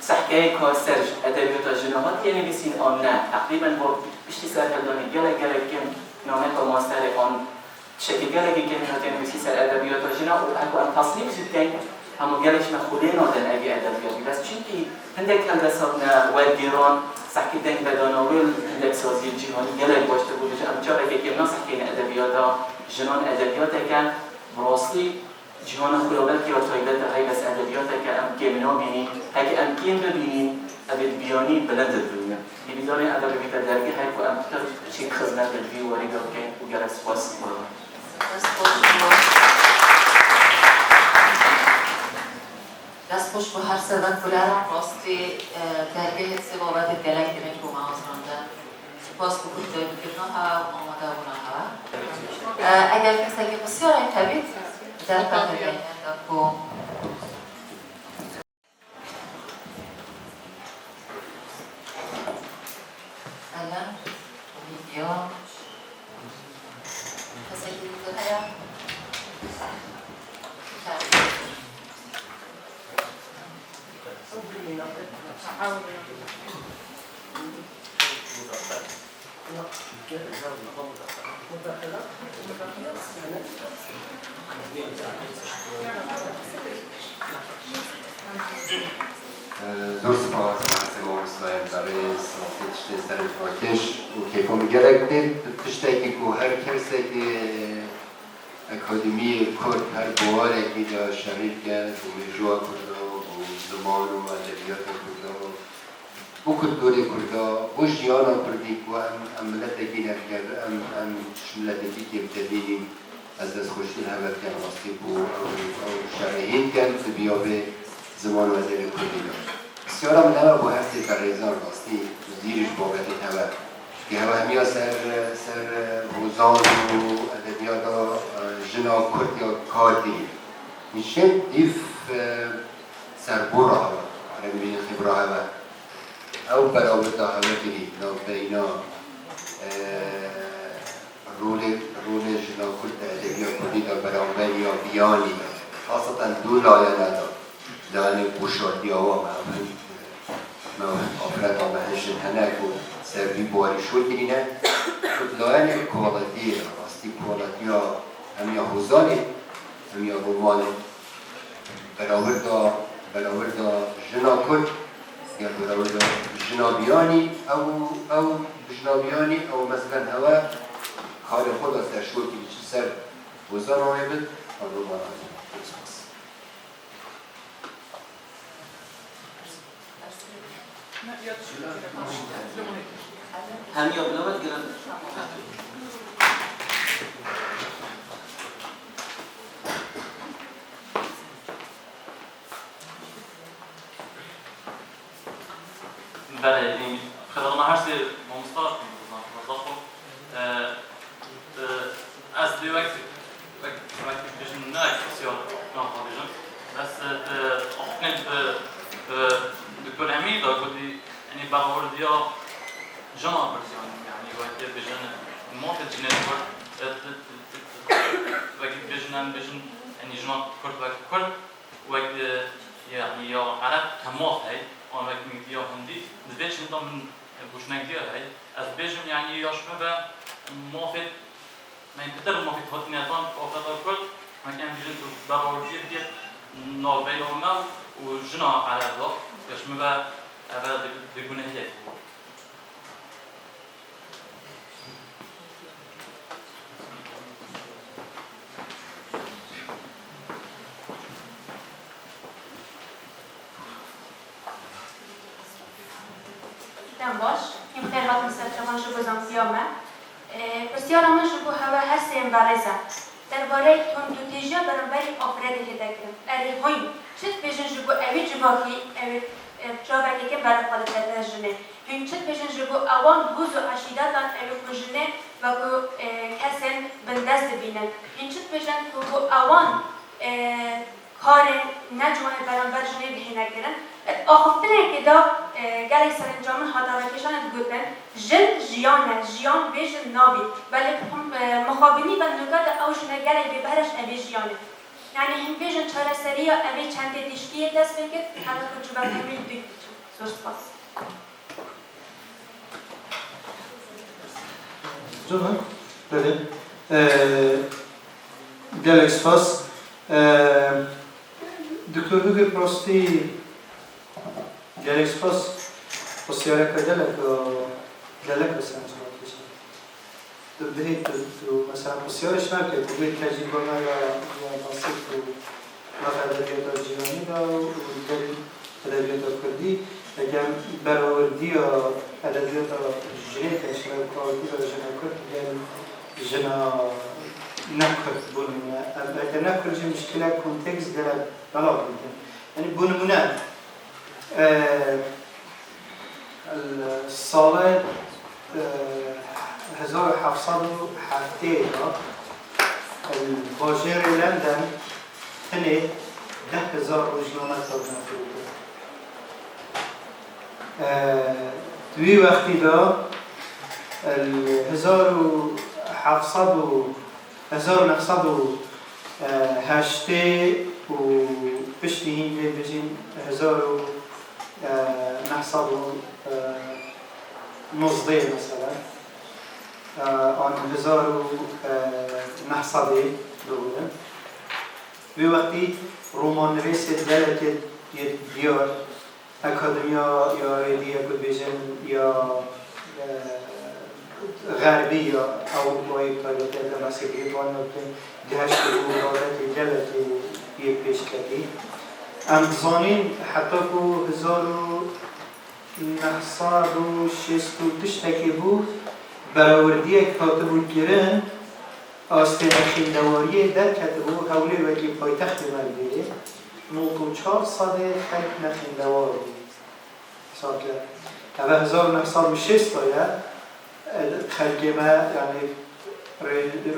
سحکه که سرج ادبیات جنا ها که نویسین آن نه تقریبا با بشتی سرهلدانی گلک کم نامه که ماستر آن شكل جالك يمكن هاتين مسيسة الأدبيات وجنا وأكو أن تصنيف جدا هم جالش مخولين ودن أبي أدبيات بس شنكي عندك هندسة والجيران سحكي دين بدانويل عندك سوازي الجيهاني جالك باش تقول جا أم جالك يمكن ناس حكينا أدبيات جنان أدبيات كان براسلي جهان خلابل كي وتايبات هاي بس أدبيات كأم كيمنا بيني هاي كأم كيم ببيني أبي بياني بلند الدنيا يبيدارين أدبيات درجة هاي كأم تر شيء خزنة الفيو وريجا كان وجالس واس دست خوش به هر سواد بلرم راستی درگه حسی بابت گلک دمین رو مغاز رانده سپاس بکنید جای بکنه ها آماده بونه ها اگر کسی که بسیار این طبیعت در پنده گینه دکو الان ویدیو کسی که دیگر هیا زور سپاس سیما مسلم برای تشتی سرش واکش و کیفون گرک دید تشتی که هر کسی که اکادمی کرد هر بواره که جا شریف کرد و مجوع کرده و زمان و ادبیات کرده و کلتوری کرده و جیانا کردی و هم ملتی که نفکر هم ملتی که امتدینیم از دست خوشتی هفت کن راستی بو او شرحین کن بیابه زمان و ادبیات کردی داشت بسیارم نوه با هستی پریزان راستی زیرش بابتی هفت که همه سر روزان و ادبیات جنا کرد یا کاری میشه دیف سربورا هوا عربی بین خبره هوا او برآورده هوا بینی بینا رول جنا کرد ادبیات کردی دا برآورده یا بیانی خاصتا دو لایه ندار لایه گوشادی هوا ما آفراد آمهشن هنک و سربی بواری شد بینه لایه کوالتی راستی کوالتی ها همیا حوزانی همیا رومانی برآورده جنا کرد یا برآورده جنا بیانی او جنا بیانی او مثلا هوا کار خود از در شد که سر حوزان آمه بد آن رومان آمه هم یا بلا باید گرم بله خلال ما هر سری مستاش مضافه از دی وقتی بیشتر نه اکسیال نخواهیم بس آخرین دکتر همین داد کدی یعنی باوردیا جان برزیان یعنی وقتی بیشتر موفق جنس وقتی بیشتر یعنی جان کرد وقتی يعني يا عرب كموت هاي أنا وقت ميديا هندي نزبيش نتا من بوشنا كتير هاي أزبيشم يعني يشبه موفد ما يقدر موفد هات نياتان أفضل كل ما كان بيجن تبارورجي ديت نوبل هما وجنا على الله يشبه هذا بيكون هيك باش این خیرات مسلمان شو بزن سیامه بسیار من شو هوا هستیم بارزه درباره تندوتیجا برانبری آفرده که دکرم اری های چت بیشن شو اوی جواکی اوی جواکی که برای خالد تجربه این چت بیشن شو اوان بوز و عشیداتان اوی کجنه و کو کسن بندست بینن این چت بیشن کو اوان کار نجوان برانبر جنه بهینه کردن آخفتنه که دا گلی سرنجامن حدارکشان گوتن جیان بیشن نابی ولی مخابنی و نکات اوشنه گلی ببرش اوی جیانه یعنی هم بیشن چاره سریع اوی چند دیشتیه دست بکرد حالا که چوبت همین دوی زور سپاس جانم بله گلی سپاس دکتر دوگه پراستی گلک سپاس بسیاره که گلک بسیار انجام کشید دهید تو مثلا بسیارش نکه تو بید تجربه ما یا ناصف تو نفع ادبیات جیرانی دا و ادبیات کردی اگر برآوردی یا ادبیات جنیت شما کارتی و جنا کرد اگر جنا نکرد بونمونه اگر نکرد جه مشکل کنتکس گلک بلا بودن یعنی بونمونه السالة 1707 الباجر لندن هني 10,000 رجلانات ترجمة كردو دوی وقتی دا 1908 و پشتی هین بجیم 1919 مثلا آن 1900 دوله به وقتی رومان نویس دلت دیار اکادمیا یا ریدیا که بیشن یا غربی یا اروپایی طالبات مسیحی توانستن جهش دولت دلت یک پیش کردی. امزانین حتی که 1962 تکی بود برآوردی کاتبون گرن آستین خیلدواری در کتبو حوله وکی پایتخت مردیه 94 ساله خیلی نخیلدوار بود حساب کرد. اوه 1906 باید خلقی ما يعني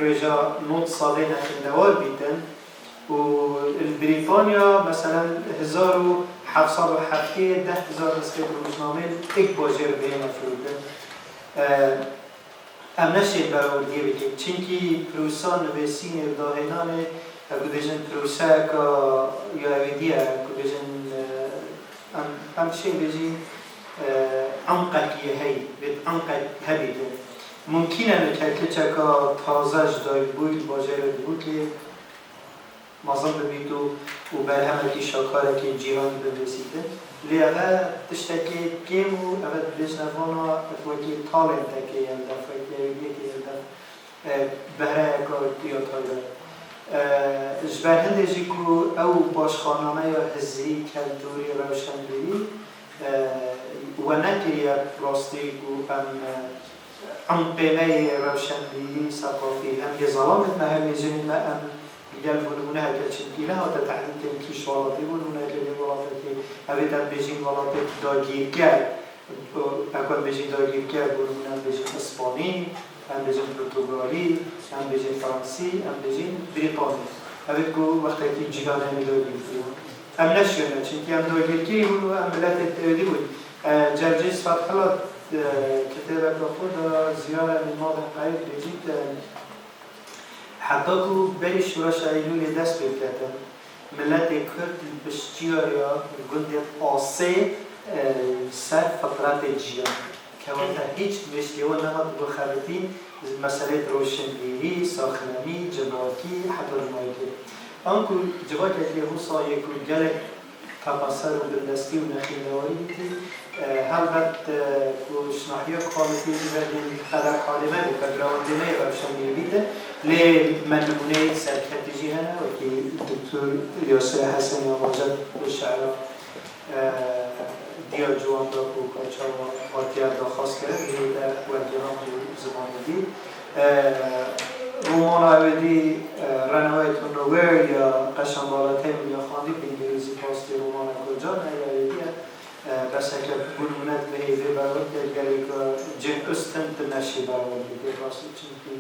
رجا نوت صالين النوار بيتن والبريطانيا مثلا 1770 10,000 نسخة روزنامه ایک باجر بهما فرودن ام نشید برآوردی بکنیم چونکی پروسا نویسین داهنانه اگه بجن پروسا که یا اویدیه اگه بجن ام شی بجی انقکی هی بید انقک هبیده ممکنه که چکا تازه داید بود باجر بود که مازن ببیدو و بر همه کی شاکاره که جیرانی بنویسیده لی اوه تشتکی کم و اوه بجنوانا وکی تالنت که یلده فکر یکی یلده بهره اکا دیاتایده جبر هنده جی که او باشخانامه یا حزری کلتوری روشنبیری و نکریه راستی که ام قیمه روشنبیری ثقافی هم یه ظلامت مهم جنین ما ام يجعل بنونه كشنكيلة أو تتعلم تنكيش ولاطي بنونه كذي ولاطي أبدا بيجين ولاطي داغير كار أكون بيجين داغير كار بنونه بيجين إسباني أم بيجين برتغالي أم بيجين فرنسي أم بيجين بريطاني أبدا كو وقت كي جيران هم داغير فيهم أم نشينا چونكي أم داغير كي بنو أم بلاد تودي بود جرجس فتح الله كتابك خود زيارة من ماضي قريب بيجيت حتی که بری شورش ایلول دست بکردن ملت کرد بشتیاریا گندیت آسه سر فقرات جیان که وقتا هیچ بشتیو نماد بخارتین مسئله روشنبیری، ساخنمی، جواکی، حتی نمایده آنکو جواکی که روسا یکو گلک تقاصر و دلدستی و نخیلواری دیدی هلبت شناحیه قالتی بردین خدر حالمه بکر راندمه روشنبیری بیده لی منمونه سرکتیجی هنه و که دکتر یاسر حسنی آماجد به شعرها دیا جوان دا کو کچا و آتیار دا خواست کرد در وردیان زمان دید رومان آویدی رنوی تو نوور یا قشن بالاتیم یا خواندی به انگلیزی پاستی رومان کجا نه یا ایدیه بس اگه بنونت به هیوه برود دلگری که جن استند نشی برود دیگه راستی چنکی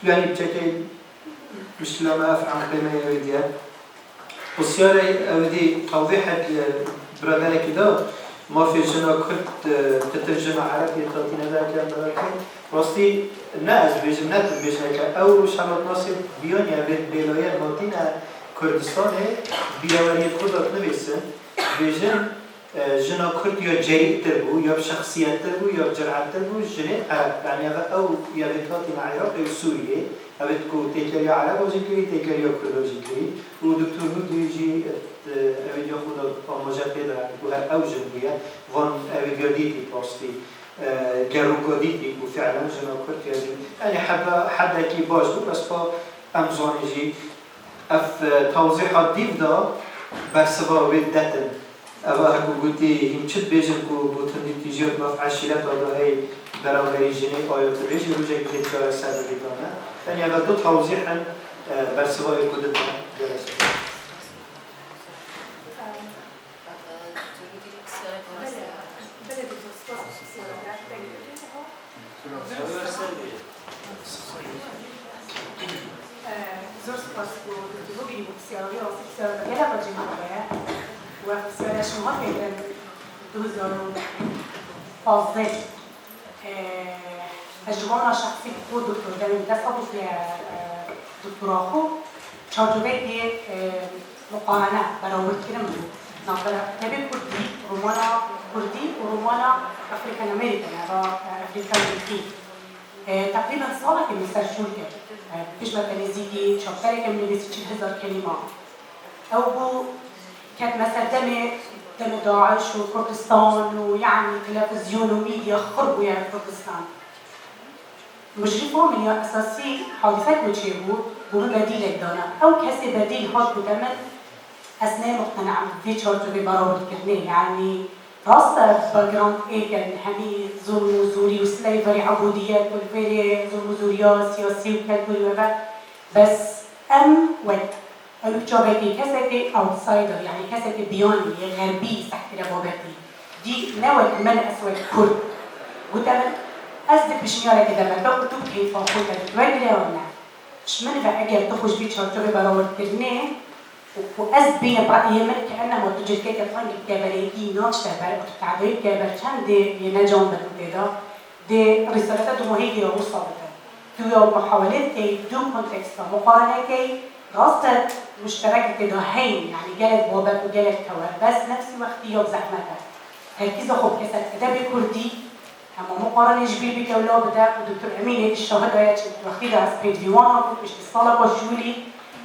يعني بشكل مش لما أفهم قيمة يوديها والسيارة أودي توضيحك برادنا كده ما في جنا كنت تترجمة عربية تعطينا ذاك البركة راسي ناس بيجمنات بيجنا أو شرط ناصر بيان يا بلايا مدينة كردستان بيوانية خودت نويسن بيجن جنا كرد یا جريء تربو یا بشخصيات تربو یا بجرعات تربو جنة عرب يعني هذا أو يا بتاتي مع العراق أو سوريا أبتكو تكلي عرب وجكري تكلي كرد وجكري ودكتور هود يجي أبد يأخذ أمجاد كذا وهر أو جنبية وان أبد يديتي باستي جروكوديتي وفعلا جنا كرد يجي يعني حدا كي باش بس با أمزون يجي أف توضيحات ديف دا بس با بدتن أبا هكو قلتي هم شد بيجن كو بوتني تيجيوت مف عشيرات ولا هي براغري جيني آيات بيجي رجع كده كلا سادة بيتانا يعني هذا دو توضيحا برسواء كودتنا جلسة زور سپاس بو دکتر بگیری بو بسیاری و بسیار بگیره با جمعه و بسیاری شما بگیرن 2015 تجربه شخصی بود دکتر داریم دست خود في دکترا خو تجربه دی مقارنه برای کردن نظر تبی کردی رومانا کردی و رومانا افریقان امریکن یا افریقان امریکی تقریبا سالی که می‌سرچون کرد پیش بکنیزی چاپتری که می‌نویسی 40,000 کلمه او بو كانت مثلا دم داعش وكردستان ويعني تلفزيون وميديا خربوا يعني كردستان مجرفهم من أساسي حادثات متشابه وبديل الدانا أو كسي بديل هاد بتمن أثناء مقتنع في شرط ببراود كرنيه يعني راس باكراوند إيه كان همي ظلم وزوري وسلايفري عبوديات والفيري ظلم وزوريات سياسي وكذا بس وقت ألو جابتي كسكي أوتسايدر يعني كسكي بياني غربي تحت ربابتي دي نوع من أسود كرد قلت أنا أزدك بشنيارة كده ما لو كتب كيف أخوي وين ولا مش من بقى تخرج بيت شرطة براور كرنيه وأزد بين برأيي من كأنه متوجد كده فانك كبريتي ناش تبر وتعبير كبر كان دي ينجم بالكده دي رسالته مهيجة وصلت دو محاولات كي دو كونتكست مقارنة كي راسته مشترك كده هين يعني جالت بابك وجالت كوار بس نفس الوقت يوم زحمتها هكذا خب كسر أدب كردي أما مقارنة جبير بكولا بدا ودكتور أمين هيك الشهادة ياتش وخيدة أسبيد ديوانا مش الصلاة وشولي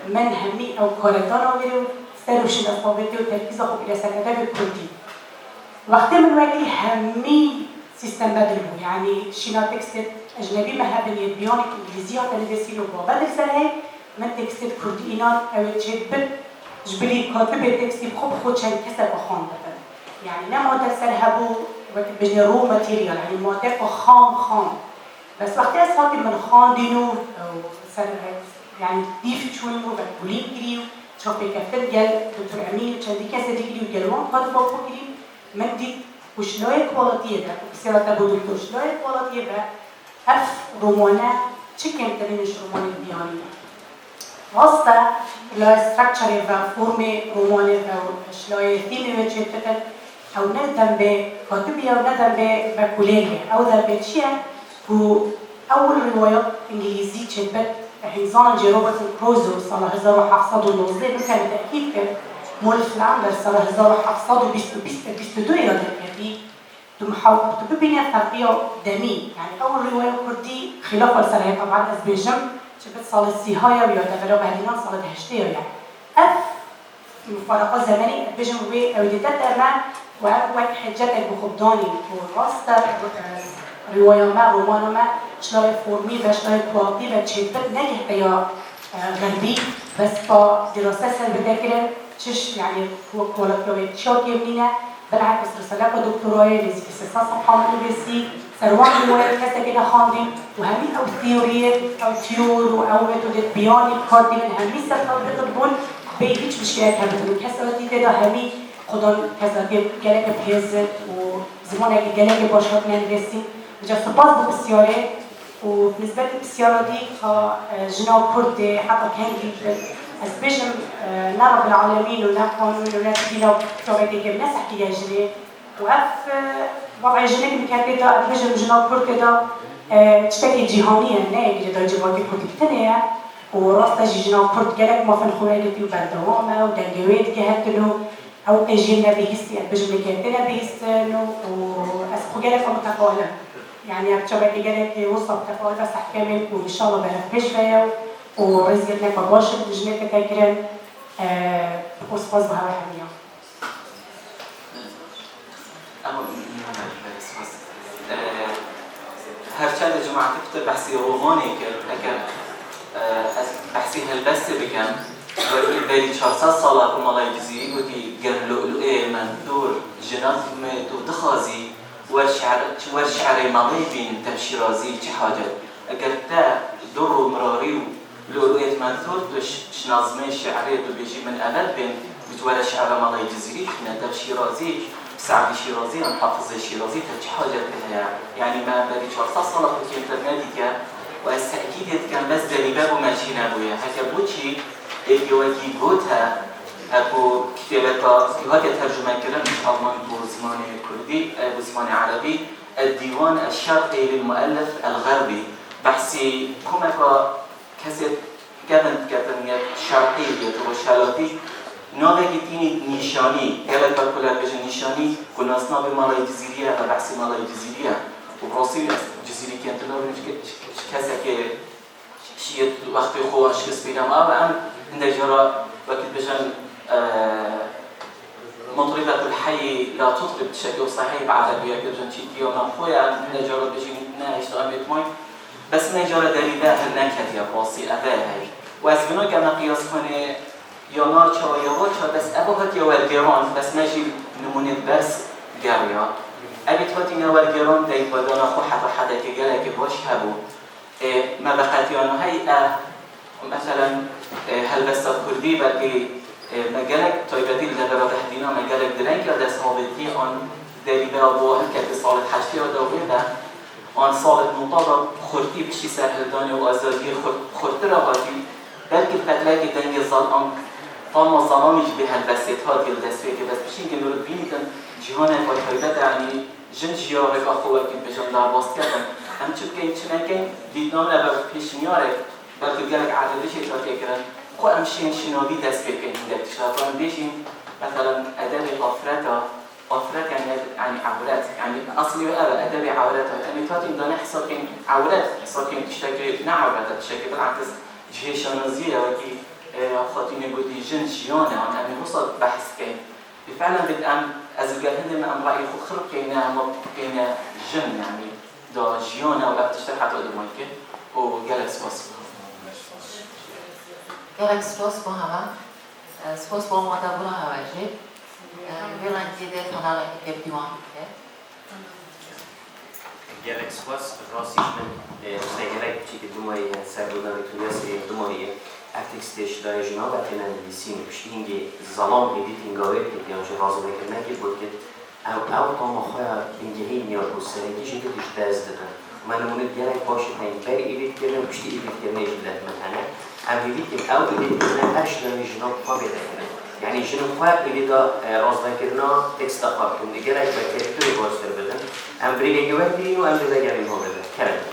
من همي أو كارتانا وغيره استروش الأصابتي وتركيزه خب كسر أدب كردي وقت من وقتي همي سيستم بدله يعني شينا تكست أجنبي مهابن يبيانك إنجليزية تلفزيون وبابد السنة من تكست كردي إينان أو تشبه جبلي كاتب تكست بخب خودشان كسر بخان بدل يعني نما درسل هبو وقت بجني رو ماتيريال يعني مادة خام بس وقت أسفاك من خان دينو أو سر يعني ديف شوي مو بقولين كريو شوفي كفر جل دكتور أمين وشندي كسر كريو جلوان قد بابو كريو من دي وشلوي كواليتيه ده بسيرة تبو دكتور شلوي كواليتيه ده أف رومانة چكم ترينش رومانة بياني واسطة لا ستراكشر و فرم رومانة و شلوي ثيمي وچتتل أو ندم بكاتبية أو ندم بكوليريا أو ذا بتشيا و أول رواية إنجليزية شبت حيزان جيروبرت كروزو صار 1719 كان تأكيد مول فلاندر صار 1722 يا دكتور تمحاول تبين الترقية دمي يعني أول رواية كردي خلاف السنة طبعا أزبيجم شبت صار السهاية ويا تغلب هدينا صار هشتير يعني أف مفارقة زمني أزبيجم وأوديتات أما وأول حجتك بخبضاني وراستا رواية ما رومان ما شلون فورمي وشلون كواليتي وشيبت نجح يا غربي بس فدراسة سلبية تش يعني كواليتي شوكي منينا بالعكس رسالة دكتوراه لزي استاذ محمد البسي سروان رواية كذا كده خاندم وهمي أو ثيوريات أو تيور أو ميثودات بياني كاردين همي سرطان بتطبون بيجيش مشكلات هبتون كسرتي كده همي خدان كذا جلك بهزت وزمانه جلك باشات نندسي وجا سباز بالسيارة وبالنسبة للسيارة دي جناب كرد حتى كان أزبيجم نرى بالعالمين ونقون ونتكينا وكتابتي كم ناس حكي جنيه وأف وضع جنيه مكاتبة أزبيجم جناب كرد كده تشتكي جهانية نايك جدا جواتي كرد بتنية وراستا جناب كرد جالك ما في الخوالتي وبردوامة ودنجويت جهتلو أو أجينا بيهستي أزبيجم مكاتبة بيهستنو وأسخو جالك متفاعلة يعني أكتشبت جالك وصل تفاعل بس أحكامل وإن شاء الله بنفش فيها ورزقنا مباشر بجنة تكرم وصفاز بها وحمية. هرچند جماعة كتب بحثي روماني كان بحثي هالبس بكم وبالي 400 سالة كم الله يجزيه ودي قال لؤلؤي من دور جناز ودخازي والشعر ماضي بين تبشيرازي شحاجة أقرتا دور مراري لؤلؤية منثور توش نظمي شعرية بيجي من أبد بين بتولى شعر ماضي جزيري كنا تبشيرازي سعد شيرازي محافظ شيرازي تبش حاجة كلها يعني ما بدي 400 سنة في إنترنتيكا واستأكيد كان بس دليباب وماشينا بويا هكا بوشي إيجوكي بوتها أكو كتابة كهذا ترجمة كلام مش ألمان بوزمان كردي بوزمان عربي الديوان الشرقي للمؤلف الغربي بحثي كما كسب كذا شرقي وشالاتي نوعی تینی نشانی گلک برکلات بچه نشانی کناسنا به مالای جزیریه و بحث مالای جزیریه و راستی جزیری که انتظار کسی که شیعه وقتی خواه شکست بینم و هم اندجارا وقتی بجن مطربة الحي لا تطرب بشكل صحيح بعربية كبجن شيء وما خويا اندجارا بجن ناهش تقامت ماي بس نجارا دريبه النكهة يا راسي أباهي وأزبنو كما قياس کنه یا ناچا یا واچا بس ابوهات یا ورگران بس ماشي نمونه بس گریا ابيت هاتين یا ورگران دايت بدانا خو حدا که گله که باش هبو ما بقاتيانو هي مثلا هلبستا كردي بلكي مجالك طيبتي لدرجة تحدينا مجالك درنك دست هابطي آن دریبه و هم که صالت حشتی و دوباره آن ثابت مطابق خورتی بشی سرهدانی و آزادی خورتر آغازی بلکه قتلای دنگ ظلام فاما ظلامیش به هلبسیت ها دیل دستوی که بس بشین که نورد بینیدن جهان اکوال حیبت یعنی جن جیاوه که آخوه که بجان درباست کردن هم چون که چنانکه دیدنام لبه پیش میاره بلکه گلک عددش اطلاعی کردن خو امشین شنابی دست بکنیم در تشرفان بیشیم مثلا ادب آفرت يعني عورات يعني اصلي بقى ادبي عورات يعني تاتي بدنا نحسب كين عورات حساب كين تشتكي عورات تشتكي بالعكس جهه شنازيه وكي خاطيني بودي جن شيانه يعني وصل بحث كين فعلا بدأم از الجهند من امرأي خود خرب كينا جن يعني دا جيانه ولا بتشتغل حتى قدام كين وجالك سباس جالك سباس با همه سپاس با ماده برا هواجه ویلان جیده تنال اکیب دیوان که گلک سپاس راستیش من سیگرک چی که دومایی سربودن تویاسی دومایی اکتیکستش دای جناب اتنا نویسیم پشتینگی ظلام ایدیت اینگاوه که دیانجه رازو بکرنه که بود که او تاما خواه اینگهی نیاد بود سرنگیش که دیش دست دادن من نمونه گلک باشه تاین بر ایدیت کرنه و پشتی ایدیت کرنه جلت متنه او ایدیت که او ایدیت کرنه هرش دانی جناب خواه بیده کنه یعنی جنوب خواه ایدیتا رازده کرنا تکستا خواه کنه گلک بکرتوی بازتر بدن ام بریده گوه دیرین و ام بریده گرین ها بدن کرد